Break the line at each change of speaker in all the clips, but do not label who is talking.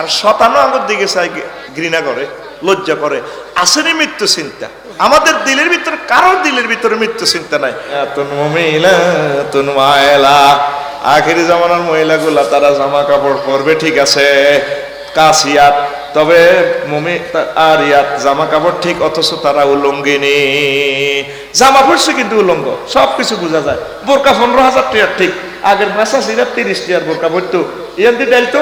আর শতানো আমার দিকে চাই, ঘৃণা করে, লজ্জা করে। আসেনি মৃত্যু চিন্তা আমাদের দিলের ভিতরে, কারোর দিলের ভিতরে মৃত্যু চিন্তা নাই। আখেরি জামানার মহিলাগুলা তারা জামা কাপড় পরবে ঠিক আছে, কাসিয়াত, তবে আর ইয়াত জামা কাপড় ঠিক, অথচ তারা উলঙ্গিনী। জামা পড়ছে কিন্তু উলঙ্গ, সবকিছু বোঝা যায়। বোরকা 15,000 টাকার ঠিক, আগের মাসা ছিল 30 টাকার বোরকা পড়তো, ইয়ান্তি ডাইলতো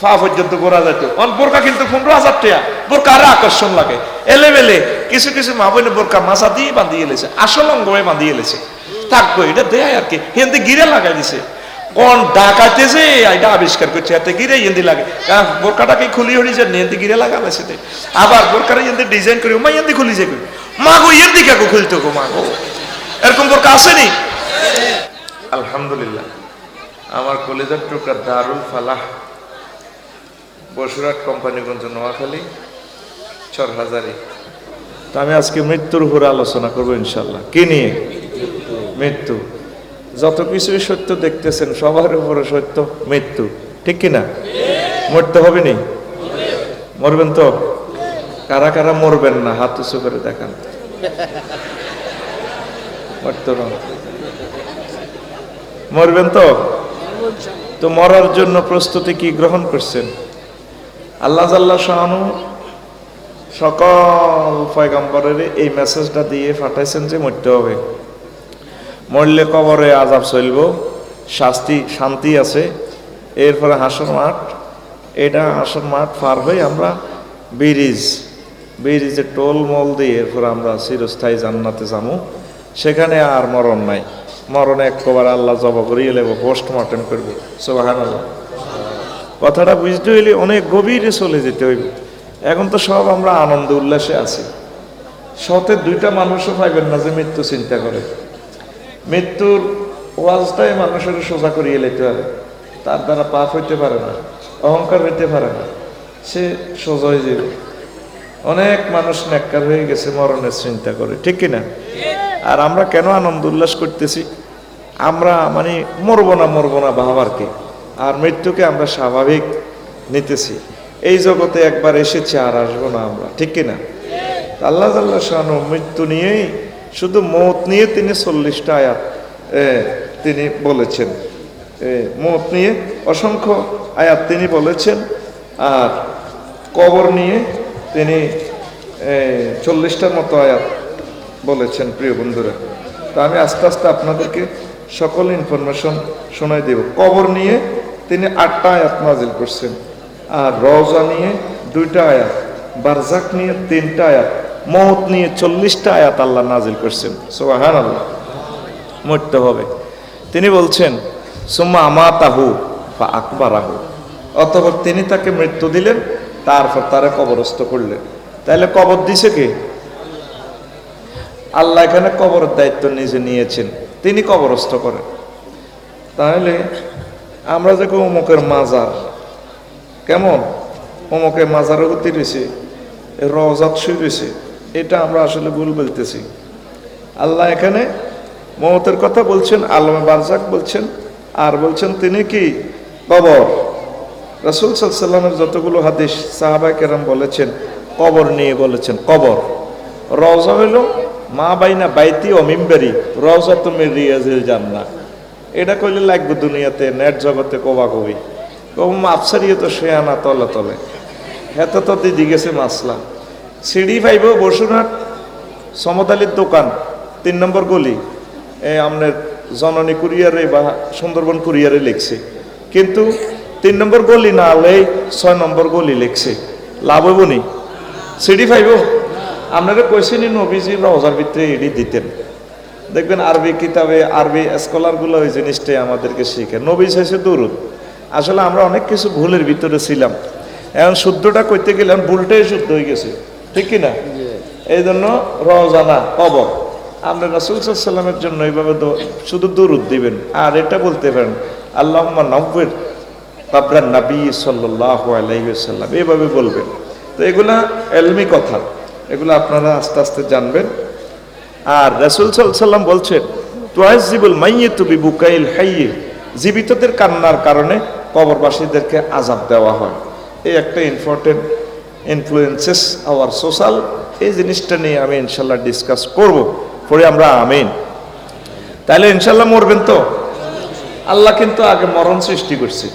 ফা পর্যন্ত পরা যেত। বোরকা কিন্তু 15,000 টাকা। বোরকা আরো আকর্ষণ লাগে, এলেবেলে। কিছু কিছু মা বোন বোরকা মাথা দিয়ে বাঁধিয়ে এলেছে, আসল অঙ্গে বাঁধিয়ে এলেছে, থাকবো এটা দেয় আর কি। হিন্দি গিরে লাগাই দিছে, কোন ডাকাতে যে এটা আবিষ্কার করছে, এতে গিরে হিন্দি লাগে। বোরকাটাকে খুলি হরি যে হিন্দি গিরে লাগালে সেটা, আবার বোরকাটা হিন্দি ডিজাইন করি, মা হিন্দি খুলি যে মা গো হিন্দি কাকু খুলতো গো মা গো, এরকম বোরকা আসেনি। আলহামদুলিল্লাহ, আমার কলেজের টুকরা দারুল ফালাহ বসুরহাট কোম্পানিগঞ্জ নোয়াখালী চরহাজারি। তো আমি আজকে মৃত্যুর উপরে আলোচনা করবো ইনশাল্লাহ। কি নিয়ে? মৃত্যু। যত কিছুই সত্য দেখতেছেন সবার উপরে সত্য মৃত্যু, ঠিক কিনা? মরতে হবে নি? মরবেন তো? কারা কারা মরবেন না হাত উঁচু করে দেখান। মরতো না? মরবেন তো? তো মরার জন্য প্রস্তুতি কি গ্রহণ করছেন? আল্লাহ জাল্লা শাআনু সকল পয়গম্বরের এই মেসেজটা দিয়ে পাঠাইছেন যে মরতে হবে, মরলে কবরে আযাব চলব, শান্তি আছে। এরপরে হাসর মাঠ, এটা হাসর মাঠ পার হয়ে আমরা ব্রিজে টোল মল দিয়ে এরপরে আমরা চিরস্থায়ী জান্নাতে যাবো। সেখানে আর মরণ নাই, মরণে একবার আল্লাহ জবা করিয়ে নেব, পোস্টমর্টেম করবো। সুবহানাল্লাহ। কথাটা বুঝতে হইলে অনেক গভীরে চলে যেতে হইবে। এখন তো সব আমরা আনন্দ উল্লাসে আছি। শতে 2টা মানুষও পাইবেন না যে মৃত্যু চিন্তা করে। মৃত্যুর ওয়াজটাই মানুষের সোজা করিয়ে লেতে পারে, তার দ্বারা পাপ হইতে পারে না, অহংকার হইতে পারে না, সে সোজা হয়ে যাবে। অনেক মানুষ নেককার হয়ে গেছে মরণের চিন্তা করে, ঠিক কিনা? আর আমরা কেন আনন্দ উল্লাস করতেছি? আমরা মানে মরবো না ভাবার কি, আর মৃত্যুকে আমরা স্বাভাবিক নিতেছি। এই জগতে একবার এসেছি, আর আসবো না আমরা, ঠিক কিনা? আল্লাহ জাল্লা শাআনু মৃত্যু নিয়েই, শুধু মৌত নিয়ে তিনি 40টা আয়াত তিনি বলেছেন। মৌত নিয়ে অসংখ্য আয়াত তিনি বলেছেন, আর কবর নিয়ে তিনি 40টার মতো আয়াত বলেছেন। প্রিয় বন্ধুরা, তো আমি আস্তে আস্তে আপনাদেরকে সকল ইনফরমেশন শোনাই দেব। কবর নিয়ে তিনি 8টা আয়াত নাজিল করছেন, আর রওজা নিয়ে 2টা আয়াত, বারজাক নিয়ে 3টা আয়াত, মওত নিয়ে 40টা আয়াত আল্লাহ নাজিল করছেন। সুবহানাল্লাহ। মরতে হবে। তিনি বলছেন সুম্মা আমাতাহু ফা আকবারাহু, অতঃপর তিনি তাকে মৃত্যু দিলেন, তারপর তারে কবরস্থ করলেন। তাহলে কবর দিছে কে? আল্লাহ এখানে কবরের দায়িত্ব নিজে নিয়েছেন, তিনি কবরস্থ করেন। তাহলে আমরা যে অমুকের মাজার, কেমন অমুকের মাজারও গতি রয়েছে, রওজাত শুয়ে রয়েছে, এটা আমরা আসলে ভুল বলতেছি। আল্লাহ এখানে মওতের কথা বলছেন, আলমে বারজাক বলছেন, আর বলছেন তিনি কি কবর। রাসূল সাল্লাল্লাহু আলাইহি ওয়াসাল্লামের যতগুলো হাদিস সাহাবায়ে কেরাম বলেছেন কবর নিয়ে বলেছেন। কবর, রওজা হইল মা বাইনা বাইতি ও মিম্বারি রওজাতুম মির রিয়াজিল জান্নাহ। এটা কইলে লাগবে দুনিয়াতে, নেট জগতে কোবা কবি আফসারিয়ে তো সে আনা তলে তলে, হেত তো দিদি গেছে মাসলা। সিঁড়ি পাইব বসুরহাট সমতালির দোকান 3 নম্বর গলি, আপনার জননী কুরিয়ারে বা সুন্দরবন কুরিয়ারে লিখছে, কিন্তু 3 নম্বর গলি না হলে 6 নম্বর গলি লিখছে। লাভ হইব নি? সিঁড়ি পাইব? আপনারা কইছেনি নবীজির রওজার ভিতরে এডি দিতেন। দেখবেন আরবি কিতাবে আরবি স্কলারগুলো ওই জিনিসটাই আমাদেরকে শিখে। নবী চাইছে দুরুদ। আসলে আমরা অনেক কিছু ভুলের ভিতরে ছিলাম, এখন শুদ্ধটা করতে গেলাম ভুলটাই শুদ্ধ হয়ে গেছে, ঠিক কিনা? এই জন্য রওজা না কবর। আমরা রাসূল সাল্লাল্লাহু আলাইহি ওয়াসাল্লামের জন্য এইভাবে শুধু দুরুদ দিবেন, আর এটা বলতে পারেন আল্লাহুম্মা নাওয়ির কাবরান নবী সাল্লাল্লাহু আলাইহি ওয়াসাল্লাম, এইভাবে বলবেন। তো এগুলা ইলমি কথা, এগুলো আপনারা আস্তে আস্তে জানবেন। আর রাসূল সাল্লাল্লাহু আলাইহি ওয়াসাল্লাম বলছেন তুআযিবুল মাইয়িতু বিবুকাইল হাইয়্যি, জীবিতদের কান্নার কারণে কবরবাসীদেরকে আযাব দেওয়া হয়। এই একটা ইম্পর্টেন্ট ইনফ্লুয়েন্সেস আওয়ার সোশ্যাল, এই জিনিসটা নিয়ে আমি ইনশাল্লাহ ডিসকাস করব, পরে আমরা আমিন। তাহলে ইনশাল্লাহ মরবেন তো? আল্লাহ কিন্তু আগে মরণ সৃষ্টি করছে।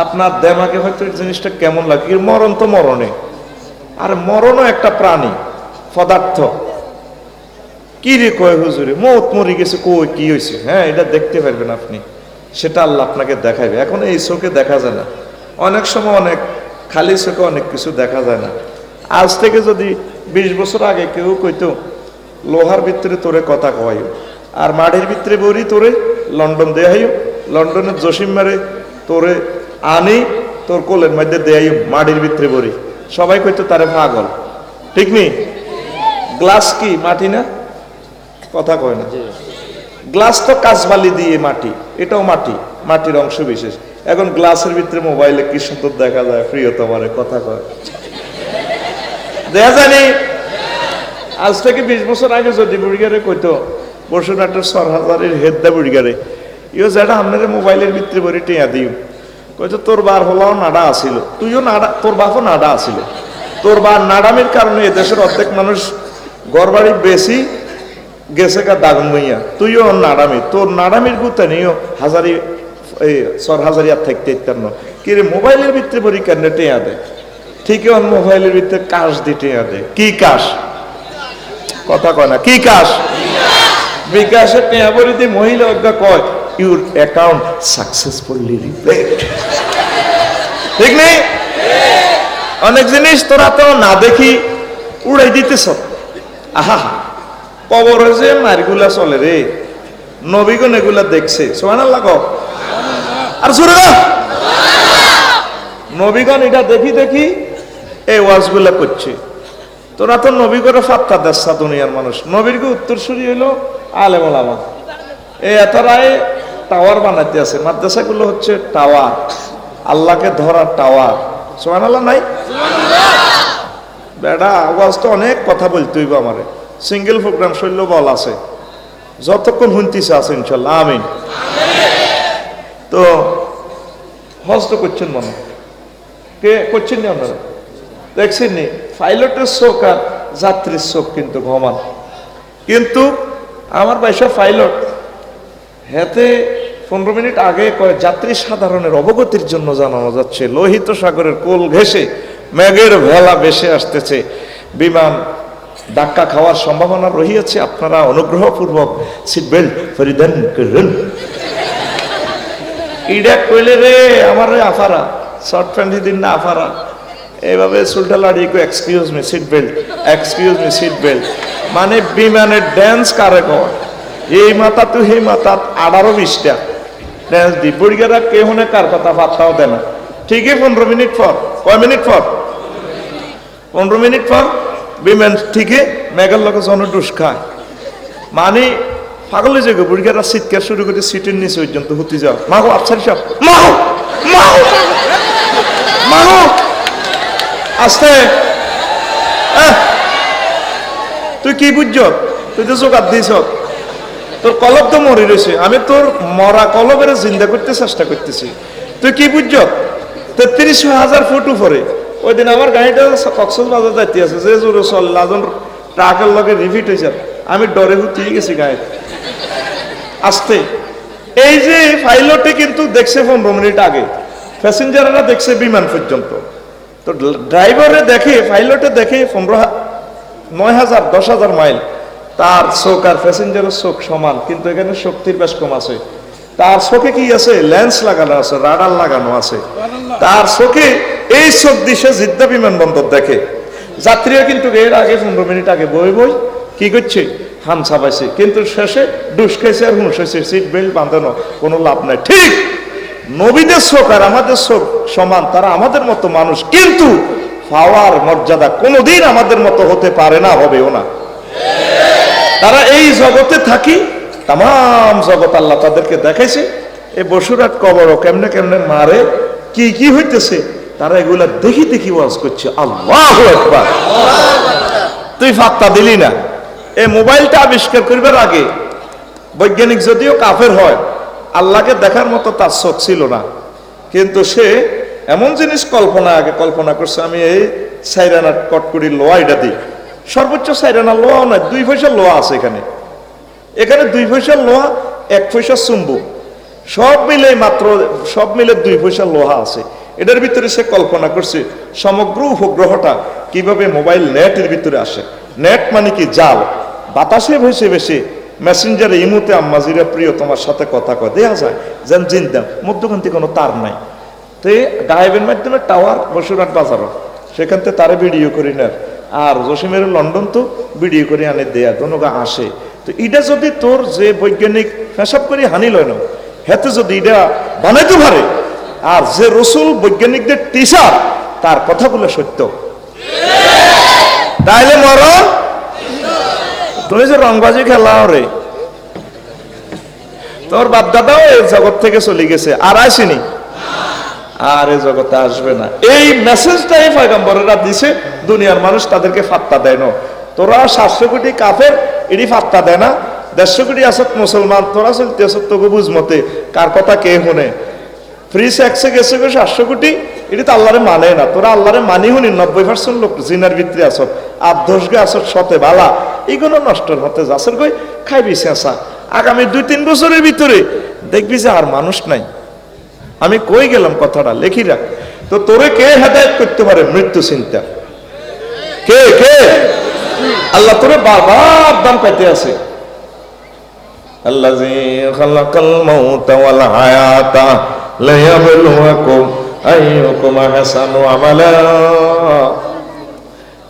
আপনার দেমাকে হয়তো এই জিনিসটা কেমন লাগে, মরণ তো মরণে, আর মরণও একটা প্রাণী পদার্থ। কি রে কয় হুজুরে, মত মরে গেছে, কই কি হয়েছে? হ্যাঁ, এটা দেখতে পারবেন আপনি, সেটা আল্লাহ আপনাকে দেখাবে। এখন এই চোখে দেখা যায় না, অনেক সময় অনেক খালি চোখে অনেক কিছু দেখা যায় না। আজ থেকে যদি 20 বছর আগে কেউ কইতো লোহার ভিতরে তোরে কথা কওয়াইও, আর মাটির ভিতরে বড়ি তোরে লন্ডন দেয়াইও, লন্ডনের জসিম মারে তোরে আনি তোর কোলের মধ্যে দেয়াইও মাটির ভিতরে বড়ি, সবাই কইতো তারে পাগল, ঠিক নেই? গ্লাস কি মাটি না? কথা কয় না। গ্লাস তো কাঁচবালি দিয়ে মাটি, এটাও মাটি, মাটির অংশ বিশেষ। এখন গ্লাসের ভিতরে মোবাইলে কি সুন্দর দেখা যায়, প্রিয়তমারে কথা কয়, দেখা জানি। আজ থেকে 20 বছর আগে যদি বুড়িগারে কইতো বসুনাটের সরহাজারের হেদ্দা বুড়িগারে, ইও যেটা আপনার মোবাইলের ভিতরে বড়ি টেয়া দিও, কইতো তোর বার হলাও নাডা আসিল, তুইও নাডা, তোর বাপও নাডা আসিল। তোর বার নাডামির কারণে এদেশের অর্ধেক মানুষ ঘরবাড়ি বেশি গেছে কা দাগুন মইয়া, তুইও নাডামি, তোর নাডামির গুতে নিও হাজারি এই সরহাজারিয়া থাকতে ইত্যান্ন কি রে মোবাইলের ভিতরে বড়ি কেন টেয়া দেয়? ঠিকই অন মোবাইলের ভিতরে কাশ দিয়ে টেয়া দেয়। কি কাশ? কথা কয় না, কি কাশ? বিকাশে টেয়া বড়ি দিয়ে মহিলা অজ্ঞা কয় ইউর অ্যাকাউন্ট সাকসেসফুলি রিপ্লেড, ঠিক নেই? অনেক জিনিস তোরা তো না দেখি উড়াই দিতেছ। আহা, কবরে যে মারগুলা চলে রে, নবীগণ এগুলা দেখছে, সুবহানাল্লাহ কও আর জোরে কও। নবীগণ এটা দেখি দেখি এই ওয়াজগুলা করছে। তোরা তো নবী করে ফাত্তা দেশা দুনিয়ার মানুষ, নবীরকে উত্তরসূরি হইলো আলেম ওলামা। এই এতরায় টাওয়ার বানাইতে আছে, মাদ্রাসাগুলো হচ্ছে টাওয়ার, আল্লাহকে ধরার টাওয়ার। সুবহানাল্লাহ নাই? বেটা আওয়াজ তো অনেক কথা বলতে হইব আমারে, সিঙ্গেল প্রোগ্রাম শৈল্য বল আছে, যতক্ষণ শুনতেছে আছে ইনশাল্লাহ, আমিন। তো হজ তো করছেন মনে, কে করছেন নি আপনারা? দেখছেন নি পাইলটের চোখ আর যাত্রীর চোখ কিন্তু ঘমান, কিন্তু আমার বাইশা পাইলট হেতে 15 মিনিট আগে কয় যাত্রী সাধারণের অবগতির জন্য জানানো যাচ্ছে লোহিত সাগরের কোল ঘেঁষে মেঘের ভেলা ভেসে আসতেছে, বিমান ধাক্কা খাওয়ার সম্ভাবনা রহিয়াছে, আপনারা অনুগ্রহপূর্বক সিট বেল্ট পরিধান করুন। ইডা কইলে রে আমার আফারা শর্ট প্যান্ট দিন না আফারা এইভাবে চুলটা লাড়িয়ে কো excuse me seat belt, excuse me seat belt, মানে বিমানের ড্যান্স কারে কয়? এই মাথা তো সেই মাথা 18-20টা ড্যান্স দি বুড়িগারা কে হনে কার কথা পাত্তাও দেয় না। ঠিকই 15 মিনিট পর, কয় মিনিট পর? 15 মিনিট পর বিমান ঠিকই মেঘার লোক জনডুস খায়, মানে পাগল যে বুড়িগারা চিৎকার শুরু করে সিটের নিচে পর্যন্ত হুতি যাও, মাগো আফসার সাহেব মাগো মাগো মাগো আস্তে, তুই কি বুঝছ? তুই তো জোগাড় দিছ, তোর কলব তো মরে রয়েছে, আমি তোর মরা কলবের জিন্দা করতে চেষ্টা করতেছি, তুই কি বুঝছ? 33,000 ফুট উপরে। ওই দিন আমার গাড়িটা কক্সবাজার যাইতে আছে, যে জোরে চল্লাজন ট্রাকের লগে রিপিট হয়েছে, আমি ডরে হুতিয়ে গেছি গায়ে আসতে। এই যে পাইলটে কিন্তু দেখছে 15 মিনিট আগে, প্যাসেঞ্জাররা দেখছে বিমান পর্যন্ত, তো ড্রাইভারে দেখে পাইলটে দেখে 9,000 10,000 মাইল, তার চোখ আর প্যাসেঞ্জারের চোখ সমান, কিন্তু এখানে শক্তির বেশ কম আছে। তার চোখে কি আছে? লেন্স লাগানো আছে, রাডার লাগানো আছে, তার চোখে এই চোখ দিশে জিদ্দা বিমানবন্দর দেখে। যাত্রীরা কিন্তু এর আগে 15 মিনিট আগে বই বই কি করছে? হাম ছাপাইছে, কিন্তু শেষে ডুস খাইছে আর হুঁশ হয়েছে, সিট বেল্ট বাঁধানো কোনো লাভ নাই। ঠিক নবীদের চোখ আর আমাদের চোখ সমান, তারা আমাদের মতো মানুষ, কিন্তু পাওয়ার মর্যাদা কোনোদিন আমাদের মতো হতে পারে না, হবেও না। তারা এই জগতে থাকি, তাম জগৎ আল্লাহ তাদেরকে দেখাইছে। এই বসুরাট কবর কেমনে কেমনে মারে, কি কি হইতেছে, তারা এগুলা দেখি দেখি ওয়াজ করছে। আল্লাহু আকবার। তুই ফাত্তা দিলি না। এই মোবাইলটা আবিষ্কার করবার আগে বৈজ্ঞানিক যদিও কাফের হয়, আল্লাহকে দেখার মতো তার চোখ ছিল না, কিন্তু সে এমন জিনিস আগে কল্পনা করছে, আমি এই সাইরানা কটকুড়ি লোয়া এটা দিই, সর্বোচ্চ সাইরানা লোয়াও নয়, 2 পয়সা লোয়া আছে এখানে, এখানে 2 পয়সা লোহা, 1 পয়সা চুম্বক, সব মিলে 2 পয়সা লোহা আছে। এটার ভিতরে সে কল্পনা করছে সমগ্র উপগ্রহটা কিভাবে মোবাইল নেটের ভিতরে আসে। নেট মানে কি? জাল, বাতাসে ভেসে ভেসে মেসেঞ্জারে ইমুতে আম্মাজিরা প্রিয় তোমার সাথে কথা কয় দেয়া যায়, যেন জিন্দা মধ্যখান্তি কোনো তার নাই। তো এই গায়েবের মাধ্যমে টাওয়ার বসুরহাট বাজারও, সেখান থেকে তারে ভিডিও করি না, আর জসিমের লন্ডন তো ভিডিও করে আনে দেয়া দনগা আসে। তো এটা যদি তোর যে বৈজ্ঞানিক পেশাব করে হানি লয় না, হেতে যদি এটা বানাইতে পারে, আর যে রসুল বৈজ্ঞানিকদের টিচার তার কথাগুলো সত্য, তাইলে মরণ। তুমি যে রংবাজি খেলাও রে, তোর বাপ দাদাও এই জগৎ থেকে চলে গেছে, আর আসেনি, আর এই জগতে আসবে না। এই মেসেজটাই পয়গম্বরেরা দিছে, দুনিয়ার মানুষ তাদেরকে ফাত্তা দেয় না। তোরা 700 কোটি কাফের, এটি ফাত্তা দেয় না। 150 কোটি আসত মুসলমান, তোরা চলতে আসত তোকে বুঝমতে, কার কথা কে শুনে। ফ্রি সেক্সে গেছে 700 কোটি, এটি তো আল্লাহরে মানে না। তোরা আল্লাহরে মানি শুনি 90% লোক জিনার ভিতরে আসত, 8-10 আসত সতে বালা, এইগুলো নষ্ট হতে যাচ্ছের কই খাইবি চেঁচা। আগামী 2-3 বছরের ভিতরে দেখবি যে আর মানুষ নাই। আমি কই গেলাম কথাটা লেখি রাখ। তো তোরে কে হেদায়েত করতে পারে? মৃত্যু চিন্তা। কে কে? আল্লাহ তোরে বারবার দাম পাইতে আছে। আল্লাযী খালাকাল মাউতা ওয়াল হায়াতা লিয়াবলুয়াকুম আইয়ুকুম আহসানু আমালা।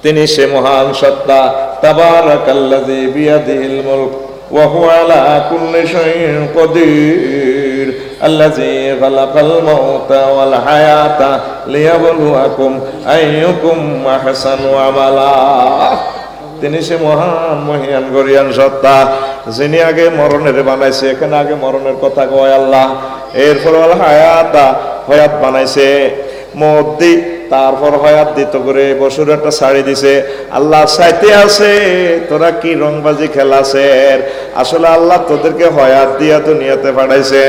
তিনি সে মহান সত্তা, তাবারাকাল্লাযী বিয়াদিহিল মুলক ওয়া হুয়া আলা কুল্লি শাইইন কাদির। আল্লাযী খালাকাল মাউতা ওয়াল হায়াতা লিয়াবলুয়াকুম আইয়ুকুম আহসানু আমালা। তিনি সে মহান মহিয়ান গরিয়ান সত্তা, যিনি আগে মরণের বানাইছে। এখানে আগে মরণের কথা কয় আল্লাহ, এরপর হায়াতা হয়াত বানাইছে মধ্যে, তারপর হয়াত দিত করে বছর একটা ছাড়ি দিছে। আল্লাহ চাইতে আছে তোরা কি রংবাজি খেলাছে। আসলে আল্লাহ তোদেরকে হয়াত দিয়া দুনিয়াতে পাঠাইছে।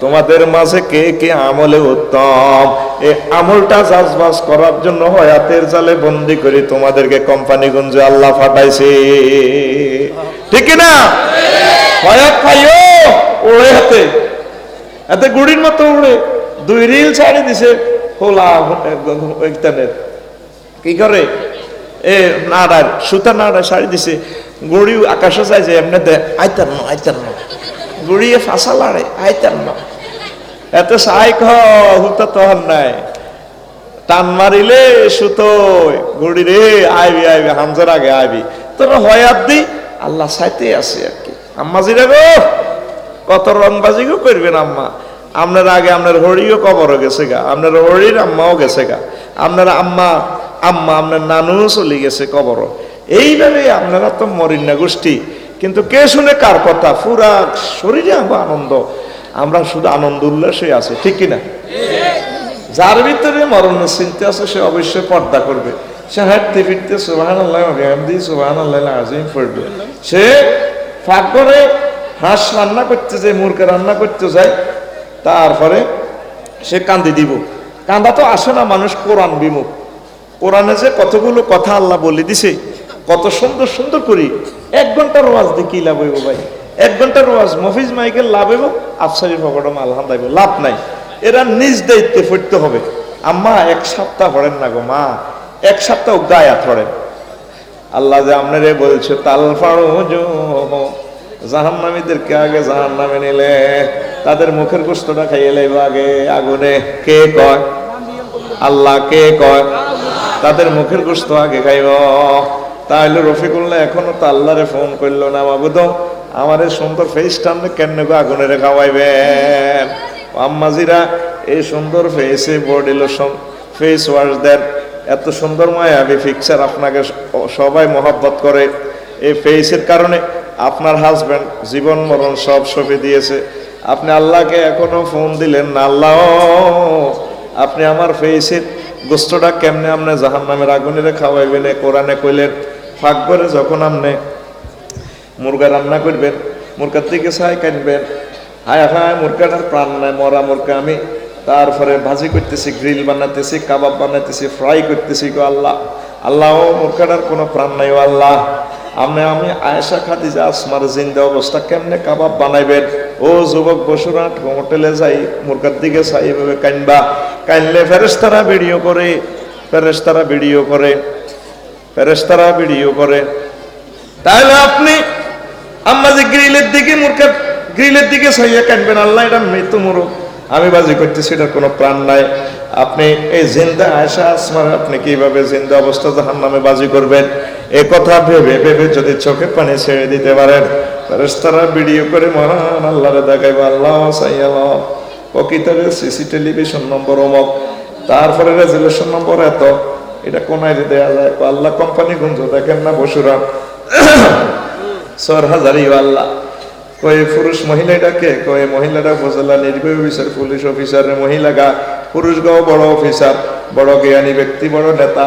তোমাদের মাঝে কে কে আমলে উত্তম, এই আমলটা চাষবাস করার জন্য হয়াতের জালে বন্দি করে তোমাদেরকে কোম্পানিগঞ্জে আল্লাহ পাঠাইছে। ঠিক না? হয়াত পাইও ওড়ে হাতে, এতে গুড়ির মতো উড়ে 2 রিল ছাড়ি দিছে হোলা কি করে এ নাড়ার সুতা নাড়া ছাড়ি দিছে, গুড়ি আকাশে চাইছে এমনি দে আইতার না গুড়িয়ে ফাঁসা লাড়ে আইতার না। এত সাই হুতা তখন নাই, টান মারিলে সুতো গুড়ি রে আইবি আইবি হামজার আগে আইবি। তোরা হয়াত দি আল্লাহ চাইতে আছে আর কি। আম্মা জিরা গো কত রংবাজি গো করবেন আম্মা। আপনার আগে আপনার হরিও কবরও গেছে গা, আপনার হরির আম্মাও গেছে গা, আপনার আম্মা আপনার নানুও চলে গেছে কবরও। এইভাবে আপনারা তো মরিন না গোষ্ঠী, কিন্তু কে শুনে কার কথা? পুরা শরীরে আমার আনন্দ, আমরা শুধু আনন্দ উল্লাসে আছি। ঠিক কিনা? যার ভিতরে মরণের চিন্তা আছে সে অবশ্যই পর্দা করবে। সে হাঁটতে ফিরতে সুবহানাল্লাহ ওয়া বিহামদিহি সুবহানাল্লাহিল আযীম পড়বে। সে ফাঁক করে হাঁস রান্না করতে যায়, মুরগি রান্না করতে যায়, তারপরে সে কান্দি দিব। কান্দা তো আসে না, মানুষ কোরআন বিমুখ। কোরআনে যে কতগুলো কথা আল্লাহ বলে দিছে, কত সুন্দর সুন্দর করি। 1 ঘন্টার ওয়াজ দিয়ে কি লাভ হইব ভাই? 1 ঘন্টার ওয়াজ মফিজ মাইকেল লাভ হইব, আফসারি ফকরম আলহামদুলিল্লাহ লাভ নাই। এরা নিজ দায়িত্বে পড়তে হবে। আম্মা 1 সপ্তাহ পড়েন না গো মা, 1 সপ্তাহ গায়া পড়েন। আল্লাহ যে আপনারে বলছে জাহান্নামীদেরকে আগে জাহান্নামে নিলে তাদের মুখের গোশতটা খাইয়ে লাইব আগে আগুনে। কে কয়? আল্লাহ। কে কয়? তাদের মুখের গোশত আগে খাইব। তাহলে রফিকুল্লাহ এখনো তো আল্লাহরে ফোন করলো না, মাবুদ আমার এই সুন্দর ফেসটা আপনি কেন আগুনের খাওয়াইবেন? আম্মাজিরা এই সুন্দর ফেসে বডি লোশন ফেস ওয়াশ দেন, এত সুন্দর মায়াবী পিকচার আপনাকে সবাই মহব্বত করে। এই ফেসের কারণে আপনার হাজব্যান্ড জীবন মরণ সব সঁপে দিয়েছে, আপনি আল্লাহকে এখনো ফোন দিলেন না। আল্লাহ আপনি আমার ফেসের গোস্তটা কেমনে আপনি জাহান্নামের আগুনে খাওয়াইবেন? কোরআনে কইলেন ফাঁক করে যখন আপনি মুরগা রান্না করবেন, মুরগার দিকে ছাই কাটবেন, হায় হায় মুরগাটার প্রাণ নাই, মরা মুরগা আমি তারপরে ভাজি করতেছি, গ্রিল বানাতেছি, কাবাব বানাতেছি, ফ্রাই করতেছি। গো আল্লাহ, আল্লাহ ও মুরগাটার কোনো প্রাণ নাই। ও আল্লাহ, আমি আয়েশা খাদিজা আসমার জিন্দা অবস্থা কেমনে কাবাব বানাইবেন? ও যুবক বসুরা, হোটেলে যাই, মুরগার দিকে চাই, এভাবে কাইনবা। কাইনলে ফেরেশতারা ভিডিও করে, ফেরেশতারা ভিডিও করে, ফেরেশতারা ভিডিও করে। তাহলে আপনি আম্মা যে গ্রিলের দিকে, মুরগার গ্রিলের দিকে চাইয়া কানবেন, আল্লাহ এটা মৃত্যু মুরগ, আমি বাজি করতেছি, এটার কোনো প্রাণ নাই। আপনি এই জিন্দা আয়েশা আসমার আপনি কিভাবে জিন্দা অবস্থা জাহান্নামে বাজি করবেন? এ কথা ভেবে ভেবে যদি চোখের পানি ছেড়ে দিতে পারেন, ফেরেশতারা ভিডিও করে মহান আল্লাহরে দেখাইব, আল্লাহ সাইয়াল্লাহ প্রকৃতরে সিসি টেলিভিশন নম্বর অমক, তারপরে রেজুলেশন নম্বর এত, এটা কোনায় দেয়া যায়? আল্লাহ কোম্পানি গুঞ্জ দেখেন না বসুরা, 4000 আল্লাহ কই পুরুষ মহিলাটাকে কই মহিলাটা উপজেলা নির্বাহী অফিসার, পুলিশ অফিসারের মহিলাগা, পুরুষ গাও বড় অফিসার, বড় জ্ঞানী ব্যক্তি, বড় নেতা।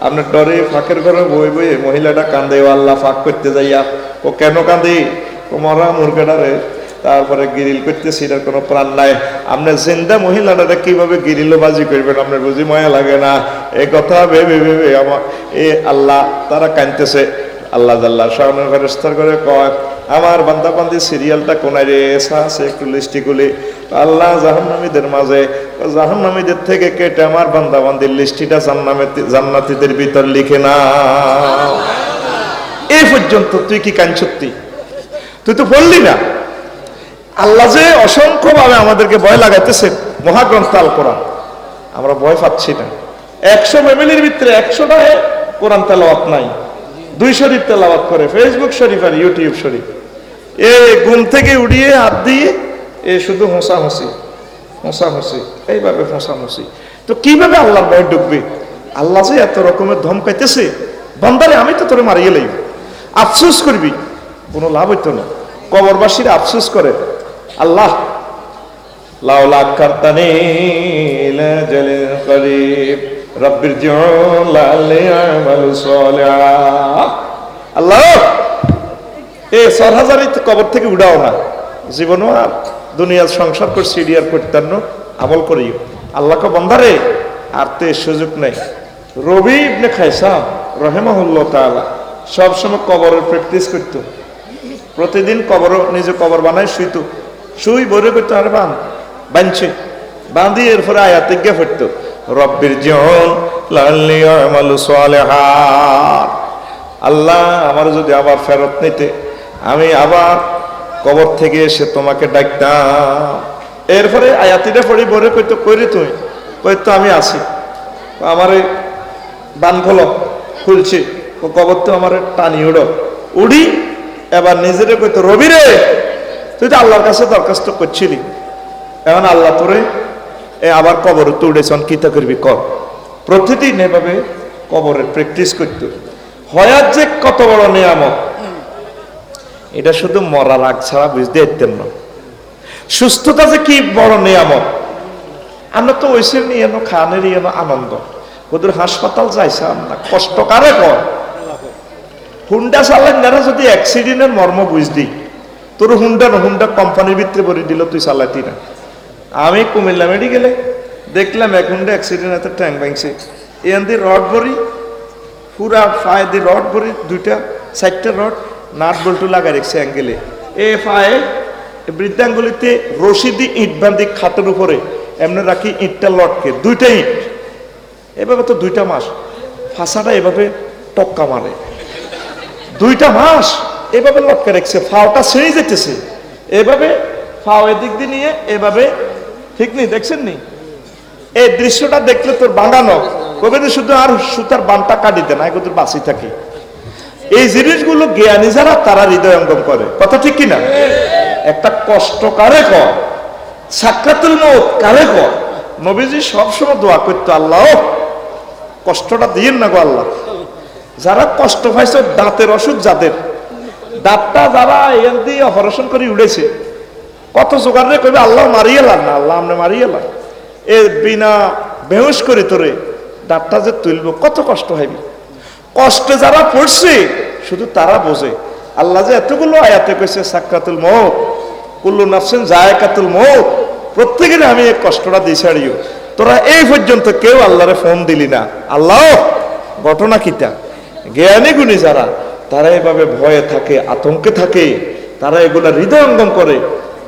আপনার ডরে ফাঁকের ঘরে বই বইয়ে মহিলাটা কান্দে, ও আল্লাহ ফাঁক করতে যাইয়া। ও কেন কান্দি? ও মরা মুরগাটারে তারপরে গিরিল করতেছি, এটার কোনো প্রাণ নাই। আপনার জিন্দা মহিলাটারে কিভাবে গিরিল বাজি করবেন? আপনার বুঝি মায়া লাগে না? এ কথা ভেবে ভেবে আমার এ আল্লাহ তারা কাঁদতেছে। আল্লাহ জাল্লাহ শাওনের ফেরেশতার করে কয়, আমার বান্দা বান্দি সিরিয়ালটা কোনায় রে আছে একটু লিস্টিগুলি। আল্লাহ জাহান্নামীদের মাঝে, জাহান্নামীদের থেকে কেটে আমার বান্দা বান্দির লিস্টিটা জান্নাতীদের ভিতর লিখে না। এই পর্যন্ত তুই কি কাঞ্চত্তি? তুই তো বললি না। আল্লাহ যে অসংখ্য ভাবে আমাদেরকে ভয় লাগাইতেছে, মহাগ্রন্থ আল কোরআন, আমরা ভয় পাচ্ছি না। 100 ফ্যামিলির ভিতরে 100টায় কোরআন তেলাওয়াত নাই, 2 শরীফ তেলাওয়াত করে, ফেসবুক শরীফ আর ইউটিউব শরীফ। এ ঘুম থেকে উঠিয়ে হাত দিয়ে এ শুধু হোঁসাহুঁসি হোঁসাহুঁসি, এইভাবে হোঁসাহুঁসি। তো কিভাবে আল্লাহর ভয় ঢুকবে? আল্লাহ যে এত রকমের ধমকাইতেছে, বান্দারে আমি তো তোরে মারিয়ে লইব, আফসোস করবি, কোনো লাভ হইতো না। কবরবাসীরা আফসোস করে, আল্লাহ লাউলা আক্কারতানি ইলা আজালিন করিব রাব্বির জিউন লাআল্লি আমালু সালিহা। আল্লাহ এই 4000 কবর থেকে উঠাও না, জীবনও আর দুনিয়ার সংসার করে সিডিয়ার করতেন না, আমল করিও। আল্লাহকে বন্ধারে আর তে সুযোগ নেই। রবি ইবনে খায়সাম রাহিমাহুল্লাহ তাআলা সবসময় কবরের প্র্যাকটিস করতো। প্রতিদিন কবর, নিজে কবর বানায় শুইতো, শুই বরে করতো, আর বানছে বাঁধি, এরপরে আয়াতে গিয়ে ফিরতো, রব্বির জিউন লাআল্লি আমালু সালিহা। আল্লাহ আমার যদি আবার ফেরত নিতে, আমি আবার কবর থেকে এসে তোমাকে ডাকতাম। এরপরে আয়াতিটা পড়ি বরে কইতো, কইরে তুই? কইতো আমি আছি, আমার বান খোলো, খুলছি, ও কবর তো আমার টানি উড়ো, উড়ি। এবার নিজেরে কইতো, রবি রে তুই তো আল্লাহর কাছে দরখাস্ত করছিলি, এখন আল্লাহ তোরে আবার কবরে তো উঠেছ, কিতা করবি কর। প্রতিদিন এভাবে কবরের প্র্যাকটিস করতো। হয়াত যে কত বড় নিয়ামত, এটা শুধু মরার আগ ছাড়া বুঝতে পারতেন না। সুস্থতা যে কি বড় নিয়ামত, আমরা তো ওইসের নিয়ে খানের নিয়ে আনন্দ। ওদের হাসপাতাল যাইছিলাম না, কষ্ট কারে কর। হুন্ডা চালাই না, যদি অ্যাক্সিডেন্টের মর্ম বুঝদি, তোর হুন্ডা কোম্পানির ভিতরে ভরে দিল, তুই চালাতি না। আমি কুমিল্লা মেডিকেলে দেখলাম এক হুন্ডা অ্যাক্সিডেন্ট, এত ট্যাঙ্ক ভাঙছে, এখান দিয়ে রড ভরি, পুরা ফায়ে দিয়ে রড ভরি, 4টা রড নাট বল্টু লাগাই রেখেছে অ্যাঙ্গেলে। এ ফায়ে বৃদ্ধাঙ্গুলিতে রশি দিয়ে ইট বান্ধি খাটের উপরে এমনি রাখি, ইটটা লটকে 2টা ইট, এভাবে তো 2টা মাস ফাঁসাটা এভাবে টক্কা মারে, 2টা মাস এভাবে লটকে রেখেছে, ফাওটা ছেড়ে যেতেছে, এভাবে ফাও এদিক দিয়ে নিয়ে এভাবে, ঠিক নেই? দেখছেন নি এই দৃশ্যটা? দেখলে তোর বাঙানো কবে শুধু আর সুতার বানটা কাটিতে না, তোর বাঁচি থাকে। এই জিনিসগুলো জ্ঞানী যারা, তারা হৃদয়ঙ্গম করে, কথা ঠিক কিনা? একটা কষ্ট কারে কর, সাকরাতুল মউত কারে কর। নবীজি সবসময় দোয়া করতো, আল্লাহ কষ্টটা দিয়েন না গো আল্লাহ। যারা কষ্ট পাইছে, দাঁতের অসুখ যাদের, দাঁতটা যারা এখান দিয়ে অপারেশন করে উড়েছে, কত জোগাড় রে কইবে, আল্লাহ মারিয়ে লান না, আল্লাহ আমরা মারিয়ে লান, এ বিনা বেহুশ করে তোরে দাঁতটা যে তুলবো, কত কষ্ট হইবি। কষ্টে যারা পড়ছে শুধু তারা বোঝে। আল্লাহ যে এতগুলো আয়াতে কইছে সাকরাতুল মউত, কুল্লু নাফসিন যায়কাতুল মউত, প্রত্যেকের আমি এই কষ্টটা দিয়ে ছাড়িও। তোরা এই পর্যন্ত কেউ আল্লাহরে ফোন দিলি না, আল্লাহ ঘটনা কিটা? জ্ঞানী গুণী যারা, তারা এভাবে ভয়ে থাকে, আতঙ্কে থাকে, তারা এগুলা হৃদয়ঙ্গম করে।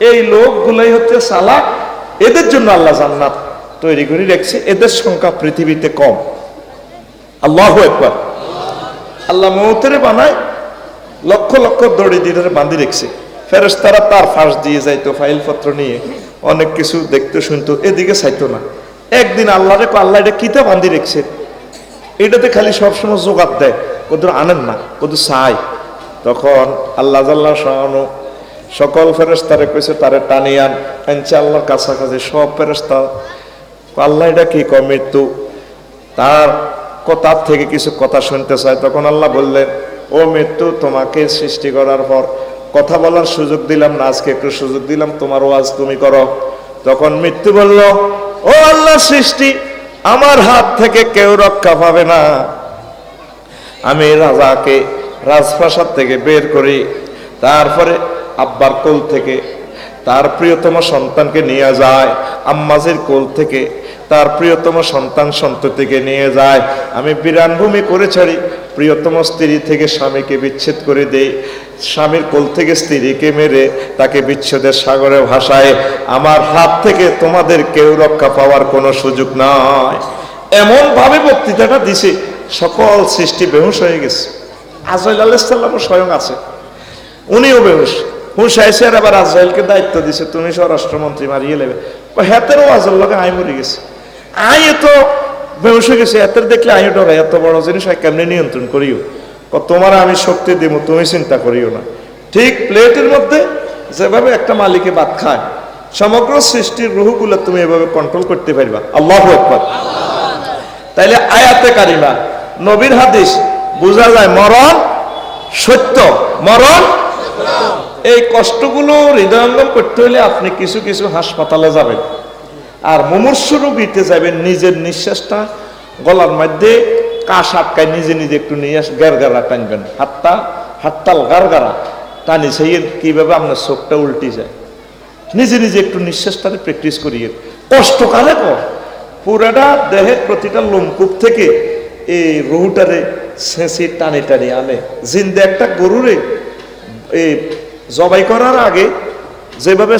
এই লোকগুলাই হচ্ছে সালাক, এদের জন্য আল্লাহ জান্নাত তৈরি করে রেখেছে। এদের সংখ্যা পৃথিবীতে কম। আল্লাহু আকবার। আল্লাহ মৌতেরে বানায় লক্ষ লক্ষ দড়ি দিয়ে বাঁধি রেখেছে। ফেরেশতারা তার ফাঁস দিয়ে যাইতো, ফাইলপত্র নিয়ে অনেক কিছু দেখতে শুনতো, এদিকে চাইতো না। একদিন আল্লাহরে আল্লাহ এটা কিতা বাঁধি রেখেছে, এটাতে খালি সবসময় জোগাত দেয়, ওদের আনেন না, ওদের চাই। তখন আল্লাহ জাল্লাহ শাআনু সকল ফেরেশতারে কইছে তারে টানি আনছে আল্লাহর কাছাকাছি। সব ফেরেশতা আল্লাহ এটা কি কয়? মৃত্যু। তার কথার থেকে কিছু কথা শুনতে চায়। তখন আল্লাহ বললেন, ও মৃত্যু, তোমাকে সৃষ্টি করার পর কথা বলার সুযোগ দিলাম না, আজকে একটু সুযোগ দিলাম, তোমার ওয়াজ তুমি করো। তখন মৃত্যু বলল, ও আল্লাহ সৃষ্টি, আমার হাত থেকে কেউ রক্ষা পাবে না। আমি রাজাকে রাজপ্রাসাদ থেকে বের করি, তারপরে আব্বার কোল থেকে তার প্রিয়তম সন্তানকে নিয়ে যায়, আম্মাজির কোল থেকে তার প্রিয়তম সন্তান সন্ততিকে নিয়ে যায়। আমি বিরানভূমি করে ছাড়ি, প্রিয়তম স্ত্রী থেকে স্বামীকে বিচ্ছেদ করে দেই, স্বামীর কোল থেকে স্ত্রীকে মেরে তাকে বিচ্ছেদের সাগরে ভাসায়। আমার হাত থেকে তোমাদের কেউ রক্ষা পাওয়ার কোনো সুযোগ নাই। এমন ভাবে বক্তৃতাটা দিছে, সকল সৃষ্টি বেহুশ হয়ে গেছে। আজরাইল আলাইহিস সালামও স্বয়ং আছে, উনিও বেহুশ। হুঁশাইছে, আর আবার আজরাইলকে দায়িত্ব দিছে, তুমি স্বরাষ্ট্রমন্ত্রী মারিয়ে নেবে। হেতেরও আজর লোকে আই মরে গেছে, আই এত বেহুশ হয়ে গেছে। এতের দেখলে আই ডরাই, এত বড় জিনিস হয় কেমনি নিয়ন্ত্রণ করিও? তোমার আমি শক্তি দিব, তুমি চিন্তা করিও না। ঠিক প্লেটের মধ্যে যেভাবে একটা মালিকে ভাত খায়, সমগ্র সৃষ্টির রুহগুলো তুমি এভাবে কন্ট্রোল করতে পারবা। আল্লাহু আকবার। তাইলে আয়াতে কারিমা, নবীর হাদিস বোঝা যায় মরণ সত্য, মরণ। এই কষ্টগুলো হৃদয়ঙ্গম করতে হলে আপনি কিছু কিছু হাসপাতালে যাবেন, আর মুমূর্ষু রোগীতে যাবেন, নিজের নিঃশ্বাসটা গলার মধ্যে কাশ আটকায় নিজে নিজে একটু নিয়ে গারগারা টানবেন, হাততাল গারগারা টানি, সেই কিভাবে আপনার চোখটা উল্টে যায়। নিজে নিজে একটু নিঃশ্বাসটারে প্র্যাকটিস করিয়ে। কষ্ট কারে কর, পুরাটা দেহের প্রতিটা লোমকূপ থেকে এই রুহুটারে ছেঁচি টানি টানি আনে। জিন্দে একটা গরুরে এই জবাই করার আগে যেভাবে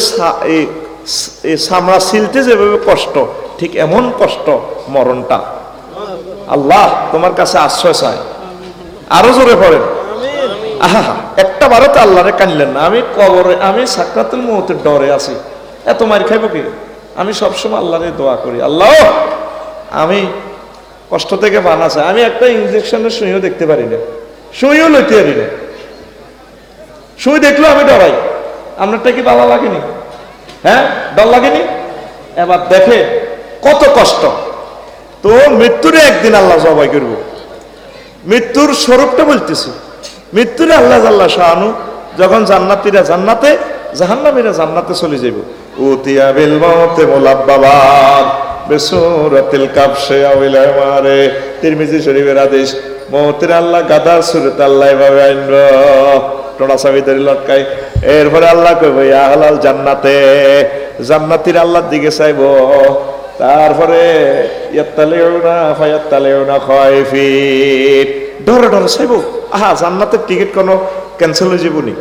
চামড়া ছিলতে যেভাবে কষ্ট, ঠিক এমন কষ্ট মরণটা। আল্লাহ তোমার কাছে আশ্রয় চায়। আরো জোরে পড়েন আহা। একটা বারো তো আল্লাহরে কানলেন না। আমি কবরে, আমি সাকরাতুল মউতের ডরে আছি, এত মার খাইব কি? আমি সবসময় আল্লাহরে দোয়া করি, আল্লাহ আমি কষ্ট থেকে বানাছে। আমি একটা ইঞ্জেকশনের সুইও দেখতে পারি না, সুইও লইতে পারি না। সুই দেখলো আমি ডরাই। আপনারটা কি ভালো লাগেনি? হ্যাঁ, ডর লাগেনি? এবার দেখে কত কষ্ট। তো মৃত্যুরে একদিন আল্লাহ জবাই করব। মৃত্যুর স্বরূপটা বলতেছি, মৃত্যুরে আল্লাহ জাল্লা শাআনু যখন জান্নাতীরা জান্নাতে, জাহান্নামীরা জান্নাতে চলে যাইব। উতিয়া বিল মাউতে মুলাব্বাবান বিসূরাতিল কাবশে আউল আমারে, তিরমিজি শরীফের আদেশ। মউতের আল্লাহ গাদার সুরতে আল্লাহ এভাবে আনব, টোড়া চাবি ধরে লটকায়। এরপরে আল্লাহ কইব ইয়া আহলাল জান্নাতে, জান্নাতীরা আল্লাহর দিকে চাইব। তারপরে ইয়াত্তালিউনা ফায়াত্তালিউনা খায়ফিন, ডরে ডরে চাইব। আহা, জান্নাতের টিকিট কোনো ক্যান্সেল হয়ে যাবনি।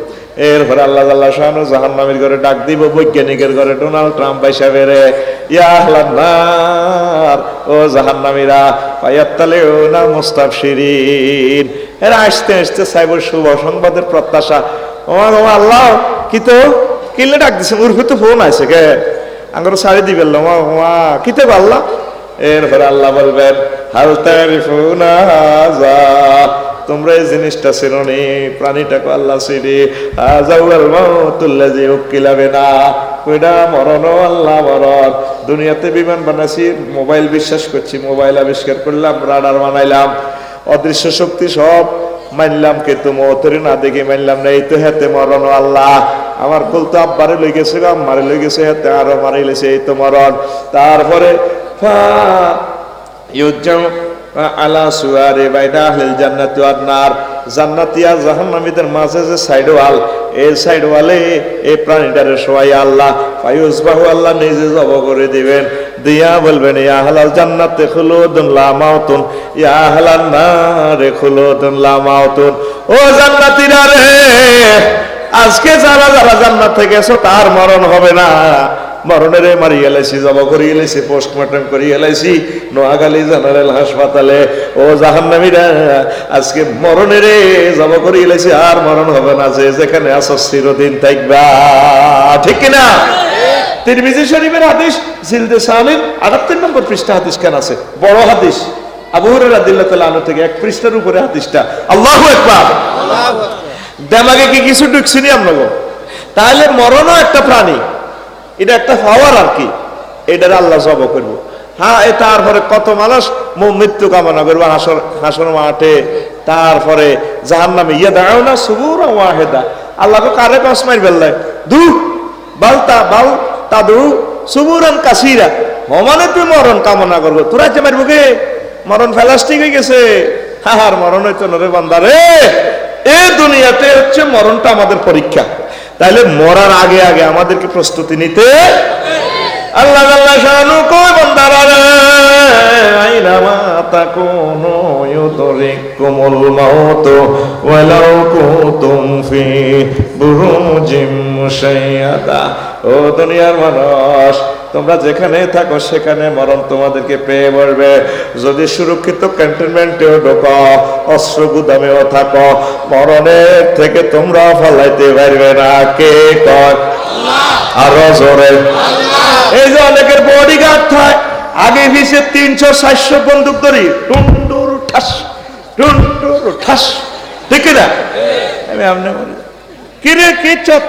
এরপরে আল্লাহ জাল্লা শাআনু জাহান্নামীর ঘরে ডাক দিব, বৈজ্ঞানিকের ঘরে ডোনাল্ড ট্রাম্প বাইসা বেরে, ইয়া আহলান নার, ও জাহান্নামীরা, ফায়াত্তালিউনা মুস্তাবশিরিন, এরা আসতে আসতে চাইব শুভ সংবাদের প্রত্যাশা। ও আল্লাহ, কি তো কিলে ডাক দিছে, উর্ফে তো ফোন আছে কে আঙ্গর সারি দিবেন কিতে পারলা। এরপরে আল্লাহ বলবেন, হাল তারিফুনা হাযা, তোমরা এই জিনিসটা চিনোনি, প্রাণীটাকে আল্লাহ চিনি। হাযাল মাউতুল্লাযী উকিলা বিনা, কইডা মরণ, আল্লাহ মরণ। দুনিয়াতে বিমান বানাইছি, মোবাইল বিশ্বাস করছি, মোবাইল আবিষ্কার করলাম, রাডার বানাইলাম, অদৃশ্য শক্তি সব মানলাম, কিন্তু মৌতের না দেখে মানলাম না। এই তো হেতে মরণ, আল্লাহ আমার কুল তো আব্বারে লই গেছে, আম্মারে লই গেছে, হেতে আরো মারি লেছে, এই তো মরণ। তারপরে আলা সুয়ারে বাইনা আহলিল জান্নাতি ওয়ান নার, জান্নাতিয়া জাহান্নামীদের মাঝে যে সাইড ওয়াল, এই সাইড ওয়ালে এই প্রাণীটারে শোয়াই আল্লাহ ফায়ুসবাহু, আল্লাহ নিজে জব করে দিবেন, দিয়া বলবেন ইয়া আহলাল জান্নাতে খুলুদুন লা মাউতুন, ইয়া আহলান নারে খুলুদুন লা মাউতুন। ও জান্নাতীরা রে, আজকে যারা যারা জান্নাতে গেছো তার মরণ হবে না। মরণের মারিয়ে এলাইছি, জব করিয়ে এলাইছি, পোস্টমর্টম করিয়ে এলাইছি নোয়াখালী জেনারেল হাসপাতালে। ও জাহান্নামীরা, আজকে মরণের জব করিয়ে এলাইছি, আর মরণ হবে না, যে যেখানে আছো চিরদিন থাকবা। ঠিক কিনা? তিরমিজি শরীফের হাদিস জিলদে সালিম 78 নম্বর পৃষ্ঠা হাদিস কেন আছে, বড় হাদিস, আবু হুরায়রা রাদিয়াল্লাহু তাআলা আনহু থেকে 1 পৃষ্ঠার উপরে হাদিসটা। আল্লাহু আকবার। দেমাগে কি কিছু ঢুকছিনি আপনাকে? তাহলে মরণও একটা প্রাণী, এটা একটা পাওয়ার আর কি, এটার আল্লাহ জব করবো। হ্যাঁ, তারপরে কত মানুষ মৃত্যু কামনা করবো হাসর মাঠে, তারপরে জাহান্নামে ইয়াদাউনা সুবুরা ওয়াহিদা, আল্লাহকে কারে কস মার বেল্লায় দু বালতা বাল তাদু সুবুরান কাসিরা, মানে তুই মরণ কামনা করবো, তোরা যে মারবো কে, মরণ ফেলাস্টিক হয়ে গেছে। আর মরণ হইতো নরে বান্দারে, এই দুনিয়াতে হচ্ছে মরণটা আমাদের পরীক্ষা। তাইলে মরার আগে আগে আমাদেরকে প্রস্তুতি নিতে আল্লাহ আল্লাহ শানু কই বান্দারা রে, আইনামা তাকুনু ইউদরিকুমুল মাউত ওয়ালাউ কুনতুম ফি বুরুজিম মুশাইয়াদা। ও দুনিয়ার মানুষ, তোমরা যেখানে থাকো সেখানে মরণ তোমাদেরকে পেয়ে বলবে। যদি সুরক্ষিত ক্যান্টনমেন্টেও ঢোকো, অস্ত্র গুদামেও থাকো, মরণের থেকে তোমরা ফলাইতে পারবে না। কে কয়? আরো জোরে। এই যে অনেকের বডিগার্ড থাকে, আগে পিছে 300-400 বন্দুক ধরি, টুন্ডুর ঠাস টুন্ডুর ঠাস, ঠিক না? আমি আমনে মরি কিরে কি চত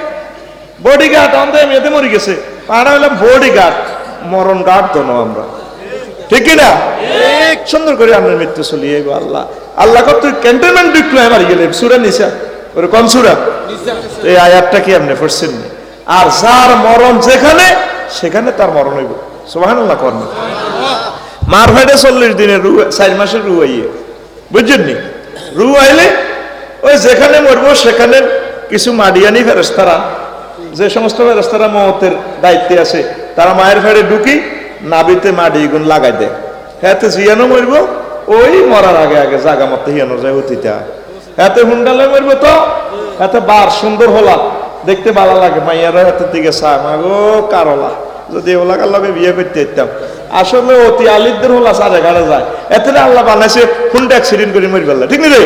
বডিগার্ড আমাদের মেয়েতে মরে গেছে, পাড়া হলাম বডিগার্ড, মরণ গার্ড তো না আমরা, ঠিক না? সুন্দর করে আপনার মৃত্যু চলিয়ে আল্লাহ আল্লাহ তুই ক্যান্টনমেন্ট ঢুকলো মারি গেলে সুরা নিশা, ওর কোন সুরা? এই আয়াতটা কি আপনি পড়ছেন? আর যার মরণ যেখানে সেখানে তার মরণ হইব। সুবহানাল্লাহ করেন। মার ভাইটা 40 দিনের 4 মাসের রু আইয়ে, বুঝছেন নি? রু আইলে ওই যেখানে মরবো সেখানে কিছু মাডিয়ানি ফেরেশতারা, যে সমস্ত ফেরেশতারা মওতের দায়িত্বে আছে, তারা মায়ের ফেড়ে ঢুকি নাবিতে মাটি গুণ লাগাই দেয়। হাতে জিয়ানো মরব, ওই মরার আগে আগে জাগা মতো হিয়ানো যায় অতীতে। হাতে হুন্ডালে মরব তো হাতে বার সুন্দর হলা, দেখতে ভালো লাগে, মাইয়ারা হাতের দিকে চায়, মাগো কারলা যদি ওলাকার লগে বিয়ে করতে যেতাম। আসলে অতি আলিদের হলা সারে ঘাড়ে যায়, এতে আল্লাহ বানাইছে হুন্ডা অ্যাক্সিডেন্ট করে মরি ফেললা, ঠিক রে?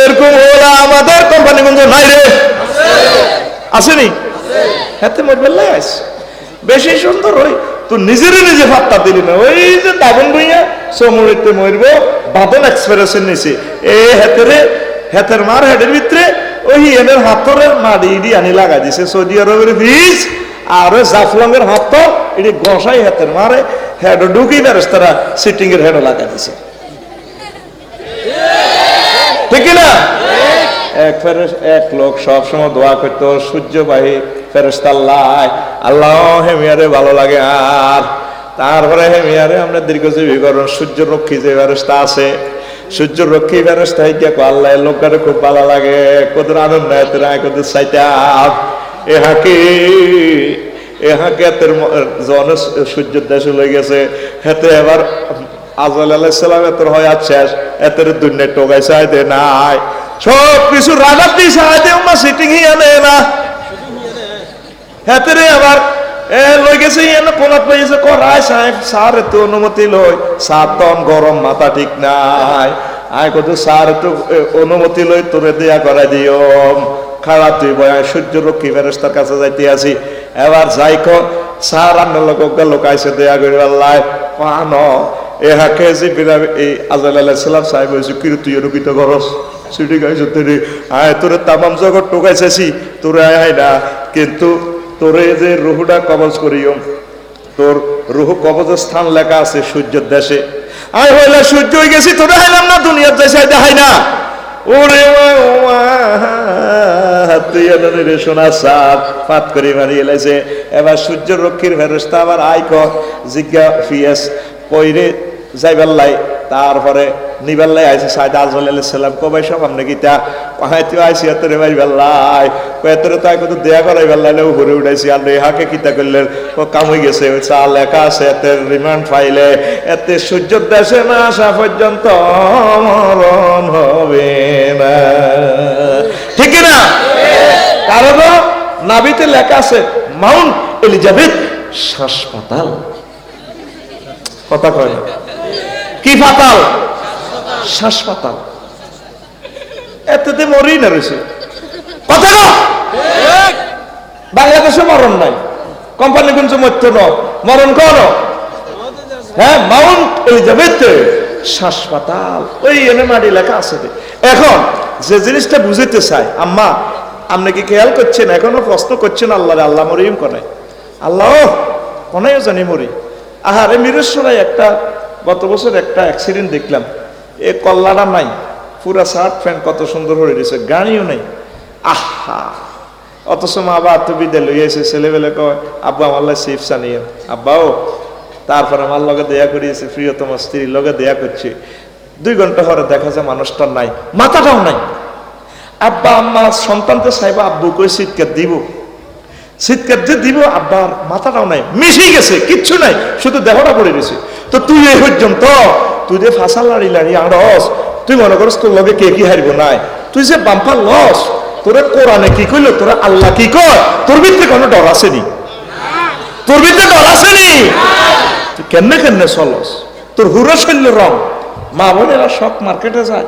এরকম ওলা আমাদের কোম্পানিগঞ্জ নাই রে, আসেনি? হাতে মরি ফেললাই আস বেশি সুন্দর। ওই তো নিজেরে নিজে ফাত্তা দিলি না, ওই যে দাবন ভইয়া সমুদ্রে মরবো বাদন এক্সপ্রেসের নিচে, এ হেতের মার হেডের ভিতরে ওই এদের হাতরের মাটি ইডি আনি লাগাই দিছে সৌদি আরবের বীজ, আর ওই জাফলংয়ের হাত এটি গসাই হেতের মারে হেড ঢুকি ফেরেশতারা সিটিং এর হেড লাগাই দিছে, ঠিক না? এক লোক সবসময় দোয়া করতো, সূর্যবাহী ফেরেশতা আল্লাহ হেমিয়ারে ভালো লাগে। আর তারপরে হেমিয়ারে আমরা দীর্ঘজীবী করুন, সূর্য রক্ষী যে ফেরেশতা আছে, সূর্য রক্ষী ফেরেশতা আল্লাহ লোকটারে খুব ভালো লাগে, কত আনন্দ কত চাইতাম। এহাকে জন সূর্য দেশে লয়ে গেছে, হেতে এবার আজরাইল আলাইহিস সালাম এত হয় শেষ, এতের দুনিয়া টোকাই চাই দে নাই, সব কিছু রাগাত দিয়ে চাই দে, ওমা সিটিং হিয়া নেই না হেতে রে। আবার লই গেছে কোনাত পাইছে করাই সাহেব স্যার এত অনুমতি লই, স্যার তখন গরম মাথা ঠিক নাই, আয় কত স্যার একটু অনুমতি লই তোরে দেয়া করাই দিও, খারাপ তুই বয় সূর্য রক্ষী ফেরেশতার কাছে যাইতে আছি। এবার যাই কো স্যার আন্নার লোক আইসে দেয়া করি আল্লাহ পান এহাকে যে এই আজরাইল আলাইহিস সালাম সাহেব হয়েছে কি তুই রুকিত করস সিটি গাইছে তোরে, আয় তোরে তামাম জগৎ টোকাইছি তোরে আয় না, কিন্তু তোরে যে রুহুটা কবজ করিও, তোর রুহু কবজের স্থান লেখা আছে সূর্যের দেশে, আয় হইলে সূর্য হয়ে গেছি তোরে হাইলাম না, দুনিয়ার দেশে দেখাই না। ওরে তুই রে সোনা সাপ ফাত করে মারি এলাইছে। এবার সূর্য রক্ষীর ফেরেশতা আবার আইক জিজ্ঞা ফিয়াস কইরে যাইবার লাই, তারপরে নিবেল্লাই আইসে সাইদ আজল আলাইসাল্লাম কো ভাই সব আপনি গীতা পাহাইতে আইসি এতরে ভাই বেল্লাই এতরে তাই কত দেয়া করাই বেল্লাইলে উপরে উঠাইছি আর হাকে কিতা করলেন ও কাম হয়ে গেছে চাল লেখা আছে এতে রিমান্ড ফাইলে এতে সূর্যের দেশে না আসা পর্যন্ত মরণ হবে না, ঠিক না? কারণ নাবিতে লেখা আছে মাউন্ট এলিজাবেথ হাসপাতাল, কথা কয় না কি পাতাল? হাসপাতাল। এতে মরি না রয়েছে কথা। বাংলাদেশে মরণ নাই, কোম্পানিগঞ্জ মধ্য মরণ কর, হ্যাঁ মাউন্ট এলিজাবেথ হাসপাতাল ওই এনে মাটি লেখা আছে। এখন যে জিনিসটা বুঝতে চাই আম্মা, আপনি কি খেয়াল করছেন? এখনো প্রশ্ন করছেন আল্লাহ, আল্লাহ মরিম কোনায়, আল্লাহ কোনায়ও জানি মরি। আহারে মিরেশ্বরায় একটা গত বছর একটা অ্যাক্সিডেন্ট দেখলাম, এ কল্লাটা নাই, পুরা শার্ট প্যান্ট কত সুন্দর হয়ে দিয়েছে, গাড়িও নেই। আহা, অথচ মা আবার বিদায় লইয়া এসে ছেলেবেলে কয় আব্বা আমার লাই চিপস আনিয়ে, আব্বাও তারপরে আমার লগে দেয়া করিয়েছে, প্রিয়তম স্ত্রীর লগে দেয়া করছে। 2 ঘন্টা পরে দেখা যায় মানুষটা নাই, মাথাটাও নাই। আব্বা আম্মা সন্তানকে চাইবা আব্বু কই চিৎকার দিব, চিৎকার যে দিব, আব্বার মাথাটাও নাই, মিশে গেছে, কিচ্ছু নাই, শুধু দেহটা পড়ে গেছে। তো তুই এই পর্যন্ত তুই যে ফাঁসা লাড়ি লাড়ি আড়স, তুই মনে করস তোর লগে কে কি হারবো নাই, তুই যে বাম্পার লস, তোরা কোরআনে কি কইলো, তোরা আল্লাহ কি কর, তোর ভিতরে কোনো ডর আসেনি, তোর ভিতরে ডর আসেনি, তুই কেমনে কেমনে চলস, তোর হুরো শৈল্য রং। মা বোনেরা শখ মার্কেটে যায়,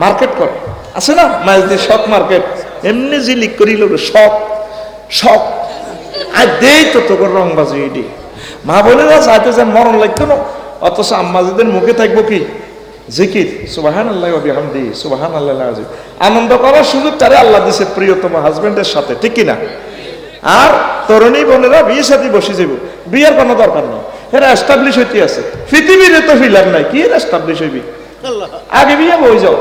মার্কেট করে, আছে না মাঝে শখ মার্কেট, এমনি যে লিক করিল শখ শখ আর দেই তো তোর রং বাজি এটি। মা বোনেরা চাইতে যান মরণ লাগতো না, অথচ আম্মাজিদের মুখে থাকবো কি জিকির, সুবহানাল্লাহি ওয়া বিহামদিহি সুবহানাল্লাহিল আযীম। আনন্দ করার সুযোগ তারে আল্লাহ দিয়েছে প্রিয়তম হাজবেন্ডের সাথে, ঠিক কি না? আর তরুণী বোনেরা বিয়ে সাথে বসে যাব, বিয়ের কোনো দরকার নেই, এরা এস্টাবলিশ হইতে আছে, পৃথিবীর তো ফিলার নাই, কি এর এস্টাবলিশ হইবি, আগে বিয়ে বই যাও।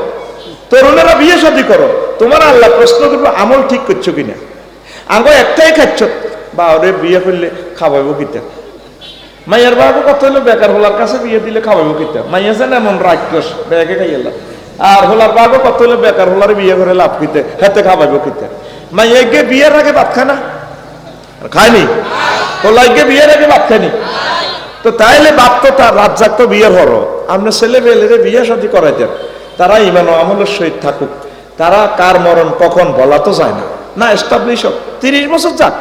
তরুণেরা বিয়ে সাথে করো, তোমার আল্লাহ প্রশ্ন করবো আমল ঠিক করছো কিনা। আগে একটাই খাচ্ছ বা ওরে বিয়ে করলে খাওয়াইবো কিতা, মাইয়ার বাবু কত হলো বেকার হলার কাছে বিয়ে দিলে খাওয়াইবো কিতা, মাইয়া যেন এমন রাক্ষস বেগে খাইয়ালাম। আর হলার বাবু কত হলো বেকার হলার বিয়ে করে লাভ কিতে, হাতে খাওয়াইবো কিতা। মাইয়াকে বিয়ের আগে ভাত খায় না, খায়নি, হলাইকে বিয়ের আগে ভাত খায়নি। তো তাইলে বাপ তো তার রাত জাগতো বিয়ে হরো, আমরা ছেলে পেলে বিয়ে শাদী করাইতেন, তারা ইমান ও আমলের সহিত থাকুক, তারা কার মরণ কখন বলা তো যায় না, না এস্টাবলিশ হোক, 30 বছর যাক,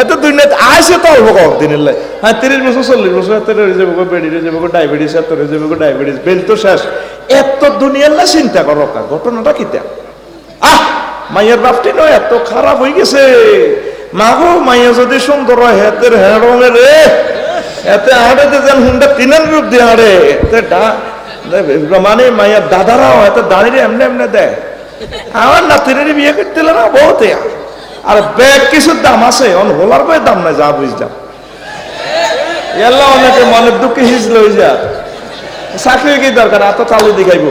এত দুনিয়াতে আইসে তো অল্প কম দিনের লাই, হ্যাঁ 30 বছর 40 বছর এত রয়ে যাবো, বেড়ি রয়ে যাবো, ডায়াবেটিস এত রয়ে যাবো, ডায়াবেটিস বেল তো শেষ, এত দুনিয়ার লাই চিন্তা করো, ঘটনাটা কিতা। আহ মাইয়ের বাপটি নয় এত খারাপ হয়ে গেছে, মা গো মাইয়া যদি সুন্দর হয় হেতের হ্যাঁ রঙের রে, এতে হাঁড়েতে যেন হুন্ডা 3 রূপ দিয়ে হাঁড়ে, মানে মাইয়ার দাদারাও এত দাঁড়িয়ে এমনি এমনি দেয়। আমার নাতিনের বিয়ে করতে না বহুত, আর ব্যাগ কিছুর দাম আছে, হোলার বইয়ের দাম নাই, যা বুঝলাম এলা অনেকে মনের দুঃখে হিজলে হয়ে যা, চাকরি কি দরকার, এত চালু দেখাইব,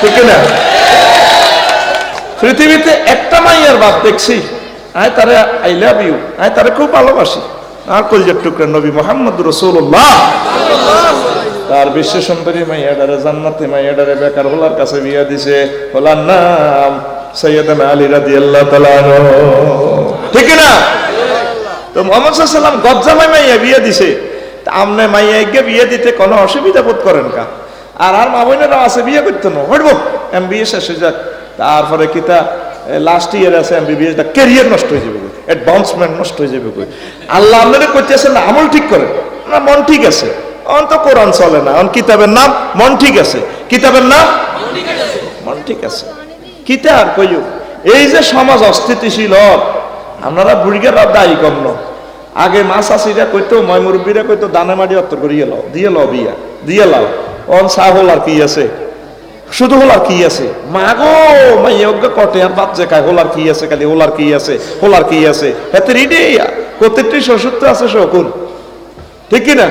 ঠিক না? পৃথিবীতে একটা মাইয়ার বাপ দেখছি, আয় তারে আই লাভ ইউ, আয় তারে খুব ভালোবাসি, আর কলজের টুকরা নবী মুহাম্মদ রাসূলুল্লাহ, তার বিশ্ব সুন্দরী মাইয়াডারে জান্নাতি মাইয়াডারে বেকার হলার কাছে বিয়ে দিছে, হলার নাম সাইয়্যিদানা আলী রাদিয়াল্লাহু তাআলা আনহু, ঠিক না? তো মুহাম্মদ সাল্লাল্লাহু আলাইহি ওয়াসাল্লাম গজ্জামাই মাইয়া বিয়ে দিছে, তা আমনে মাইয়াকে বিয়ে দিতে কোনো অসুবিধা বোধ করেন কা? আর মা বোনেরা আছে বিয়ে করতে না, হটবো এমবিএ শেষ হয়ে যাক, তারপরে কিতা লাস্ট ইয়ার আছে এমবিবিএস, ক্যারিয়ার নষ্ট হয়ে যাবে, অ্যাডভান্সমেন্ট নষ্ট হয়ে যাবে। আল্লাহ আপনারা করতেছেন না আমল ঠিক করে না, মন ঠিক আছে, অন তো কোরআন চলে না, অন কিতাবের নাম মন ঠিক আছে, কিতাবের নাম মন ঠিক আছে, কিতা আর কইও। এই যে সমাজ অস্থিতিশীল, আপনারা বুড়িগেরা দায়ী কম ন, আগে মা চাষিরা কইতো, ময় মুরব্বীরা কইতো দানা মাড়ি অত্তর করিয়ে লও, দিয়ে লও বিয়া, দিয়ে লাও, অন চা হল আর কি আছে, শুধু হোলার কি আছে, মা গো মাইয়জ্ঞ কটে আর বাদ যে খায়, হোলার কি আছে, খালি হোলার কি আছে, হোলার কি আছে, হেতে রিডে প্রত্যেকটি শ্বশুরত্ব আছে শকুন, ঠিক কিনা?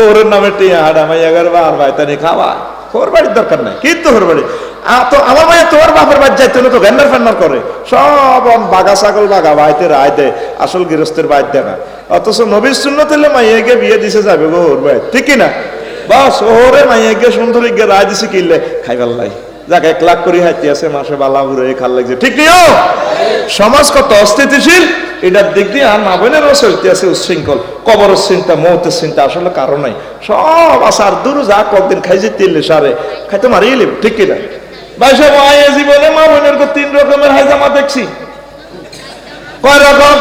ওর নামে টিয়া হাডা মাইয়া ঘর বার ভাই তানি খাওয়া, ওর বাড়ির দরকার নাই, কিন্তু ওর বাড়ি তো আমার মাইয়া তোমার বাপের বাড়ি যাইতে না, তো ভ্যান্ডার ফ্যান্ডার করে সব বাঘা ছাগল বাঘা বাইতে রায় দেয়, আসল গৃহস্থের বাইর দেয় না। অথচ নবীর সুন্নত হলে মাইয়াকে বিয়ে দিছে যাবে গো ওর বাড়ি, ঠিক কিনা? বাস ওরে মাইয়া গিয়ে সুন্দরী গিয়ে রায় দিছে কিনলে খাইবার লাই যাকে 1 লাখ করে হাইতে আছে মাসে বালা ঘুরে খাল লাগছে ঠিক নিও সমাজ কত অস্থিতিশীল এটার দিক দিয়ে আর মা বোনেরও চলতে আছে উচ্ছৃঙ্খল কবরের চিন্তা মৌতের চিন্তা আসলে কারণ নাই সব আসার দূর যা কতদিন খাইছে তেলে সারে খাইতে মারিয়ে নেব ঠিক কিনা ভাই সব আয়ে জীবনে মা বোনের 3 রকমের হাইজামা দেখছি কয় রকম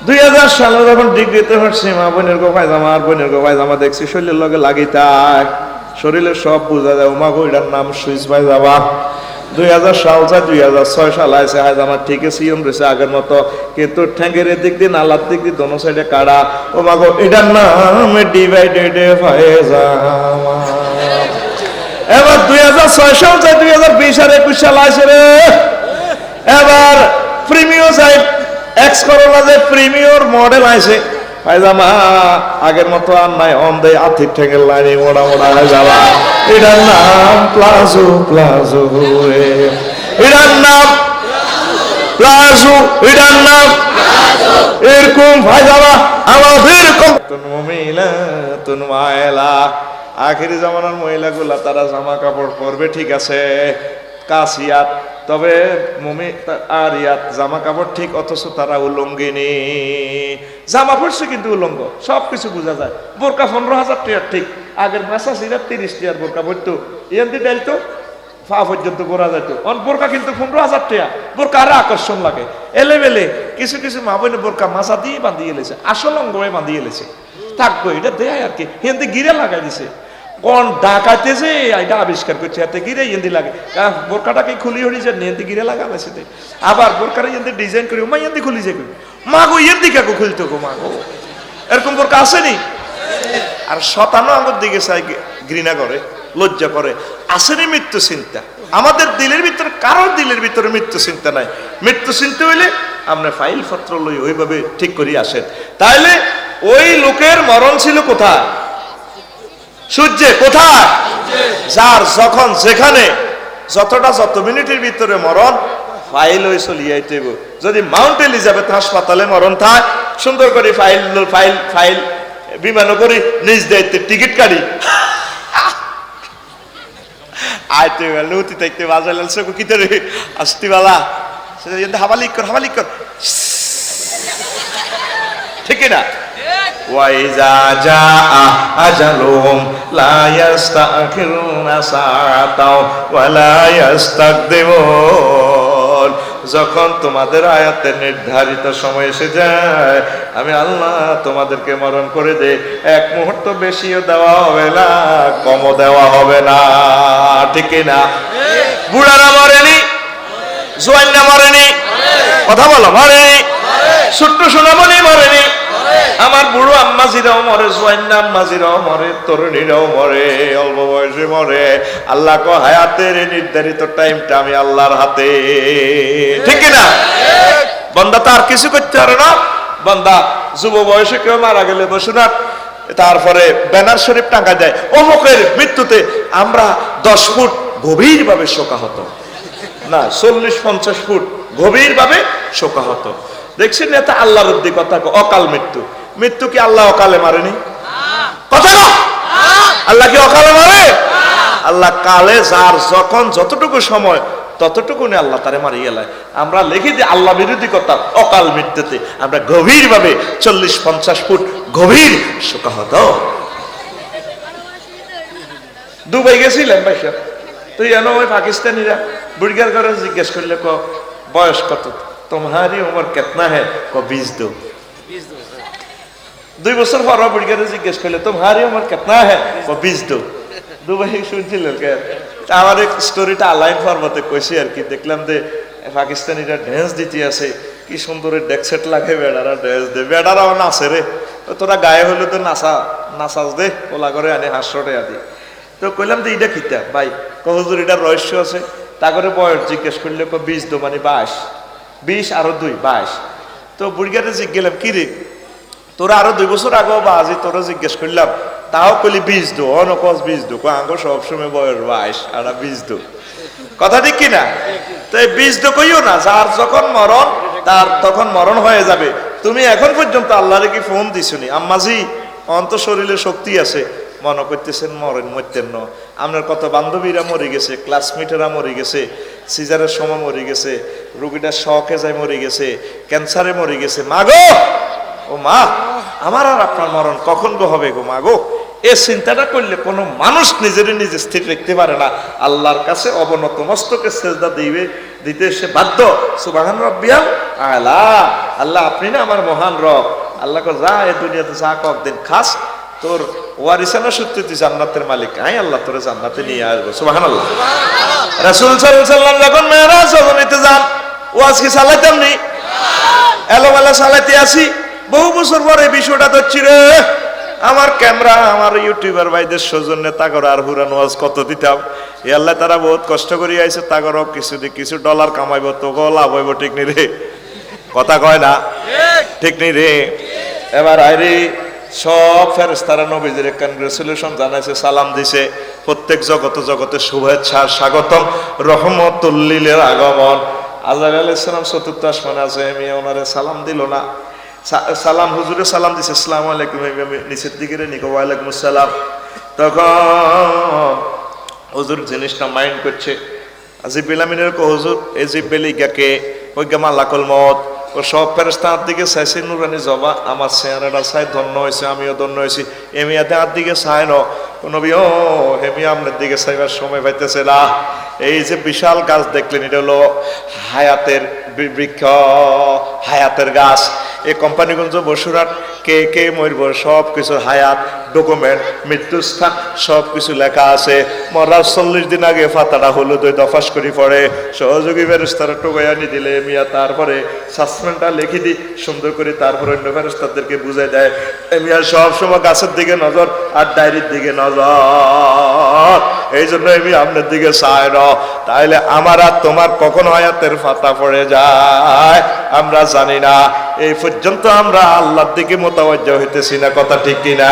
2000 সালে যখন ডিগ্রিতে হচ্ছে মা বোনের পায়জামা আর বোনের পায়জামা দেখছি শরীরের লগে লাগি তাই শরীরের সব বোঝা যায় মা গো এটার নাম সুইচ পায়জামা 2000 সাল যায় 2006 সাল আছে হায়জামা ঠিক আছে ইয়ম রয়েছে আগের মতো কিন্তু ঠ্যাঙ্গের দিক দিয়ে নালার দিক দিয়ে দোনো সাইডে কাড়া ও মা গো এটার নাম ডিভাইডেড পায়জামা এবার 2006 সাল যায় 2020 আর 21 সাল আছে রে এবার প্রিমিয়াম সাইড এক্স করোনা যে প্রিমিয়ার মডেল আছে পায়জামা আগের মতো আর নাই অন্ধে আর্থিক ঠেঙ্গের লাইনে মোড়া মোড়া পায়জামা এটার নাম প্লাজো প্লাজো রে এটার নাম প্লাজো এটার নাম এরকম পায়জামা আমাদের এরকম মহিলা তুন মায়লা আখেরি জামানার মহিলাগুলা তারা জামা কাপড় পরবে ঠিক আছে কাসিয়াত তবে মমি আর ইয়াত জামা কাপড় ঠিক অথচ তারা উলঙ্গিনী জামা পড়ছে কিন্তু উলঙ্গ সবকিছু বোঝা যায় বোরকা 15,000 টাকা ঠিক আগের মাসা ছিল 30 টাকার বোরকা পড়তো ইয়ান্দি ডাইলতো ফা পর্যন্ত পরা যেত অন বোরকা কিন্তু 15,000 টাকা বোরকা আরো আকর্ষণ লাগে এলেবেলে কিছু কিছু মা বোনে বোরকা মাসা দিয়ে বাঁধিয়ে লেছে আসল অঙ্গে বাঁধিয়ে লেছে থাকবো এটা দেয় আর কি হিন্দি গিরে লাগাই দিছে কোন ডাকাইতে যে এটা আবিষ্কার করছে এতে গিরে ইন্দি লাগে বোরকাটাকে খুলি হরি যে নিয়ন্তি গিরে লাগাবে সেতে আবার বোরকারে ইন্দি ডিজাইন করি মা ইন্দি খুলি যে মা গো ইন্দি কাকু খুলতো গো মা গো এরকম বোরকা আসেনি আর শতানো আমার দিকে চাই ঘৃণা করে লজ্জা করে আসেনি মৃত্যু চিন্তা আমাদের দিলের ভিতরে কারোর দিলের ভিতরে মৃত্যু চিন্তা নাই মৃত্যু চিন্তা হইলে আমরা ফাইল পত্র লই ওইভাবে ঠিক করি আসেন তাইলে ওই লোকের মরণ ছিল কোথায় সূর্যে কোথায় যার যখন যেখানে যত মিনিটের ভিতরে মরণ ফাইল হয়ে চলিয়ে আইতেব যদি মাউন্ট এলিজাবেথ হাসপাতালে মরণ থাকে সুন্দর করে ফাইল ফাইল ফাইল বিমানও করি নিজ দায়িত্বে টিকিট কাটি আইতে গেল উতি থাকতে বাজাইল চকু কিতে রে আসতিবালা সেটা হাবালিক কর ঠিক না ওয়াইজা জা আজালুহুম লা ইস্তাখিরুনা সাআতাও ওয়া লা ইস্তাকদিমুন যখন তোমাদের আয়াতে নির্ধারিত সময় এসে যায় আমি আল্লাহ তোমাদেরকে মরণ করে দেই এক মুহূর্ত বেশিও দেওয়া হবে না কমও দেওয়া হবে না ঠিক না বুড়ারা মরেনি জোয়ানরা মরেনি কথা বলো মরেনি ছোট্ট সোনামণি মরেনি আমার বুড়ো আম্মাজিরাও মরে জোয়ান্না আম্মাজিরাও মরে তরুণীরাও মরে অল্প বয়সে মরে আল্লাহ কো হায়াতের নির্ধারিত টাইমটা আমি আল্লাহর হাতে ঠিক না বান্দা তার কিছু করতে পারে না বান্দা যুব বয়সে কেউ মারা গেলে বসুনা তারপরে ব্যানার শরীফ টাঙ্গা দেয় অমুকের মৃত্যুতে আমরা 10 ফুট গভীর ভাবে শোকাহত না 40-50 ফুট গভীর ভাবে শোকাহত দেখছেন এটা আল্লাহর উদ্দি কথা অকাল মৃত্যু মৃত্যু কি আল্লাহ অকালে মারেনি কথা না আল্লাহ কি অকালে মারে আল্লাহ কালে যার যখন যতটুকু সময় ততটুকু নে আল্লাহ তারে মারিয়ে লায় আমরা লিখি যে আল্লাহ বিরোধী কথা অকাল মৃত্যুতে আমরা গভীর ভাবে 40-50 ফুট গভীর শোকাহত দুবাই গেছিলেন ভাই সাহেব তুই জানো ওই পাকিস্তানিরা বুড়িগার ঘরে জিজ্ঞেস করলে বয়স কত तुम्हारी उम्र कितना है को 20 दो 2 বছর পর বুড়িগারে জিজ্ঞেস করলে तुम्हारी उम्र कितना है को 20 दो দুবাই শুনছিলেন কে আমার এক স্টোরিটা আলাইন ফরমাতে কইছি আর কি দেখলাম যে পাকিস্তানিরা ড্যান্স দিতে আছে কি সুন্দর ডেকসেট লাগে বেড়ারা ড্যান্স দে বেড়ারাও নাচে রে তোরা গায়ে হলে তো নাচাস দে ওলা করে আনি হাস্যটে আদি তো কইলাম যে এটা খিতা ভাই কহুজুর এটা রহস্য আছে তা করে বয়স জিজ্ঞেস করলে 20 দো মানে 20 আরো 2 22 তো বুড়িগারে জিজ্ঞেস গেলাম কি রে তোরা আরো 2 বছর আগে বা আজি তোরা জিজ্ঞেস করলাম তাও কইলি 20 দো অনকস 20 দো আঙ্গো সবসময় বয়স 22 আর 20 দো কথা ঠিক কিনা তো এই 20 দো কইও না যার যখন মরণ তার তখন মরণ হয়ে যাবে তুমি এখন পর্যন্ত আল্লাহরে কি ফোন দিছনি আম্মাজি অন্ত শরীরে শক্তি আছে মনে করতেছেন মরেন মরতেন ন। আপনার কত বান্ধবীরা মরে গেছে, ক্লাসমেটেরা মরে গেছে, সিজারের সময় মরে গেছে, রুগীটা শখে যায় মরে গেছে, ক্যান্সারে মরে গেছে। মা গো, ও মা, আমার আর আপনার মরণ কখন গো হবে গো মা গো। এ চিন্তাটা করলে কোনো মানুষ নিজের নিজে স্থির রাখতে পারে না। আল্লাহর কাছে অবনত মস্তকে সেজদা দিতে সে বাধ্য। সুবহান রাব্বিয়াল আলা। আল্লাহ আপনি না আমার মহান রব। আল্লাহ কো যা এই দুনিয়াতে যা কয়েকদিন খাস, তোর ওয়ারিসানা সত্যি তুই জান্নাতের মালিক, আই আল্লাহ তোরে জান্নাতে নিয়ে আসবো। সুবহানাল্লাহ। রাসূল সাল্লাল্লাহু আলাইহি ওয়াসাল্লাম যখন মেরাজ জগনিতে যান, ওয়াজ কি চালাইতাম নি? এলোমেলো চালাইতে আসি। বহু বছর পরে বিষয়টা ধরছি রে, আমার ক্যামেরা, আমার ইউটিউবার ভাইদের সৌজন্যে তাগর আর হুরান ওয়াজ কত দিতাম। এ আল্লাহ তারা বহুত কষ্ট করে আইছে, তাগরও কিছু ডলার কামাইব, তোকে লাভ হইব, ঠিক নি রে? কথা কয় না, ঠিক নি রে? এবার আইরে সব ফেরেশতারা নবীজির কনগ্রেচুলেশন জানাইছে, সালাম দিছে। প্রত্যেক জগতে শুভেচ্ছা স্বাগতম, রহমতুল লিল আগমন। আজরাইল আলাইহিস সালাম চতুর্থ আসমানে আছে, আমি ওনারে সালাম দিল না। সালাম হুজুরে সালাম দিছে, আসসালামু আলাইকুম, নিচের দিকে রে নিকো ওয়ালাইকুম আসসালাম। তখন হুজুর জিনিসটা মাইন্ড করছে। জিবরিল আমিনের কো হুজুর, এই জিবরিল ইগাকে ওই গামা লাকুল মত। ও সব ফেরেশতার দিকে চাইছে, নুরানি জবা আমার চেহারাটা চাই ধন্য হয়েছে, আমিও ধন্য হয়েছি। এমিয়াতে হাত দিকে চাই ন, নবী ও হেমি আপনার দিকে চাইবার সময় পাইতেছে না। এই যে বিশাল গাছ দেখলেন, এটা হলো হায়াতের বৃক্ষ, হায়াতের গাছ। এই কোম্পানিগঞ্জ বসুরহাট কে মরব সব কিছু হায়াত ডকুমেন্ট, মৃত্যুস্থান সব কিছু লেখা আছে। মরার 40 দিন আগে ফাতাটা হলুদ দফাস করে পড়ে, সহযোগী ফেরেশতারা টোকাইয়া নি দিলে মিয়া তারপরে সাসপেন্ডটা লিখে দিই সুন্দর করে, তারপরে অন্য ফেরেশতাদেরকে বুঝাই দেয়। মিয়া সব সময় গাছের দিকে নজর আর ডায়েরির দিকে নজর। এই জন্য আমি আপনার দিকে চাই না। তাইলে আমার আর তোমার কখন হায়াতের ফাতা পড়ে যায় আমরা জানি না। এই পর্যন্ত আমরা আল্লাহর দিকে মোতাওয়াজ্জহ হইতেছি না, কথা ঠিক কিনা?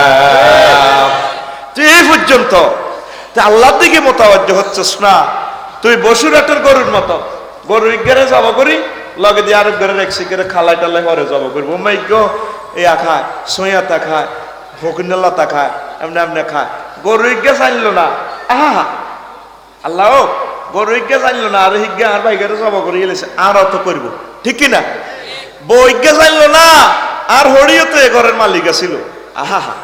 এই পর্যন্ত আল্লাহর দিকে মোতাওয়াজ্জহ হচ্ছিস না। তুই বসুরহাটের গরুর মতো, গরুর ঘরে যাব করি, লগে দিয়ে আরেক ঘরে রেখছি করে খালাই টালাই ঘরে যাব করবো। মাইজ্ঞ এই খায়, সইয়াতা খায়, ফকিনাল্লাতা খায়, এমনি এমনি খায়। গরু ইজ্ঞা জানলো না, আহা আল্লাহ গরু ইজ্ঞা জানলো না, আর হিজ্ঞা আর ভাই ঘরে যাব করে গেলেছে, আর অত করবো, ঠিক কিনা? বইজ্ঞা জানলো না, আর হরিও তো এ ঘরের মালিক আছিল, আহা হা,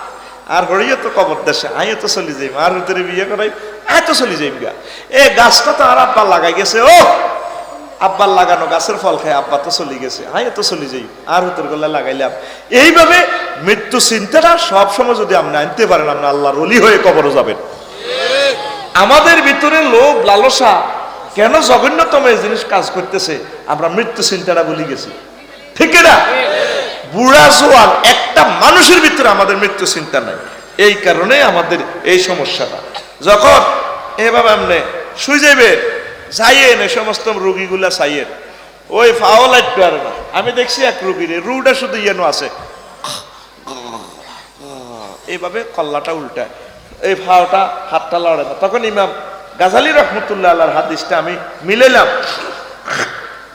আর হরিও তো কবর দেশে, আইও তো চলি যাইম, আর ভিতরে বিয়ে করাই আয় তো চলি যাইম গা। এ গাছটা তো আর আব্বা লাগাই গেছে, ও আব্বার লাগানো গাছের ফল খায়, আব্বা তো চলে গেছে, আয় তো চলে যাই, আর ভিতর গলা লাগাইলাম। এইভাবে মৃত্যু চিন্তাটা সবসময় যদি আপনি আনতে পারেন, আপনি আল্লাহর ওলি হয়ে কবরও যাবেন। আমাদের ভিতরে লোভ লালসা কেন জঘন্যতম এই জিনিস কাজ করতেছে, আমরা মৃত্যু চিন্তাটা ভুলে গেছি, ঠিক না? বুড়া জোয়ান একটা মানুষের ভিতরে আমাদের মৃত্যু চিন্তা নাই। এই কারণে আমাদের এই সমস্যাটা। যখন এভাবে আপনি শুয়ে যাবে, যাইয়েন এই সমস্ত রোগীগুলা চাইয়েন, ওই ফাও লাইট আর না। আমি দেখছি এক রোগীর রুটা শুধু ইয়েনো আছে, এইভাবে কল্লাটা উল্টায়, এই ফাওটা হাতটা লড়ে না। তখন ইমাম গাজালি রহমতুল্লাহ আল্লাহর হাদিসটা আমি মিলাইলাম।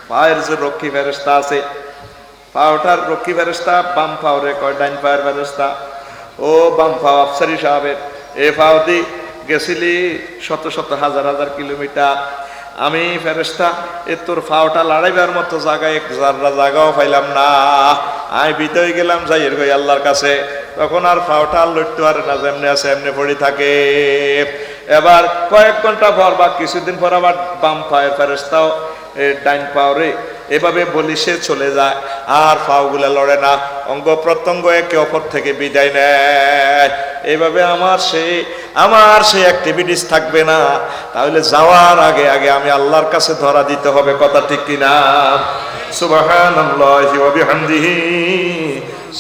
পায়ের যে রক্ষী ফেরেশতা আছে, পাওটার রক্ষী ফেরেশতা বাম পাওরে কয় ডাইন পায়ের ফেরেশতা। ও বাম পাও আফসারি সাহেবের, এ পাও দি গেছিলি শত শত হাজার হাজার কিলোমিটার, আমি ফেরেশতা এ তোর ফাওটা লড়াইবার মতো জায়গায় এক জাররা জায়গাও পাইলাম না, আমি বিদয় গেলাম যাইয়ের গই আল্লাহর কাছে। তখন আর ফাওটা আর লড়তে পারে না, যেমনি আছে এমনি পড়ে থাকে। এবার কয়েক ঘন্টা পর বা কিছুদিন পর আবার বাম পায়ের ফেরেশতাও ডাইন পাওরে এভাবে বলিসে চলে যায়, আর পাওগুলা লড়ে না, অঙ্গ প্রত্যঙ্গ একে অপর থেকে বিদায় নেয়। এইভাবে আমার সেই অ্যাক্টিভিটিস থাকবে না। তাহলে যাওয়ার আগে আগে আমি আল্লাহর কাছে ধরা দিতে হবে, কথা ঠিক কিনা? সুবহানাল্লাহি ওয়া বিহামদিহি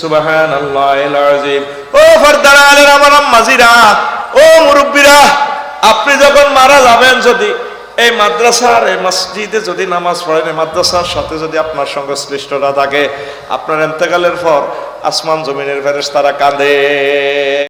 সুবহানাল্লাহিল আযীম। ও ফরদারা আলের আমার আম্মাজিরা, ও মুরব্বিরা, আপনি যখন মারা যাবেন, যদি এই মাদ্রাসার এই মসজিদে যদি নামাজ পড়েন, এই মাদ্রাসার সাথে যদি আপনার সংশ্লিষ্টতা থাকে, আপনার ইন্তেকালের পর আসমান জমিনের ফেরেশতারা কাঁদে।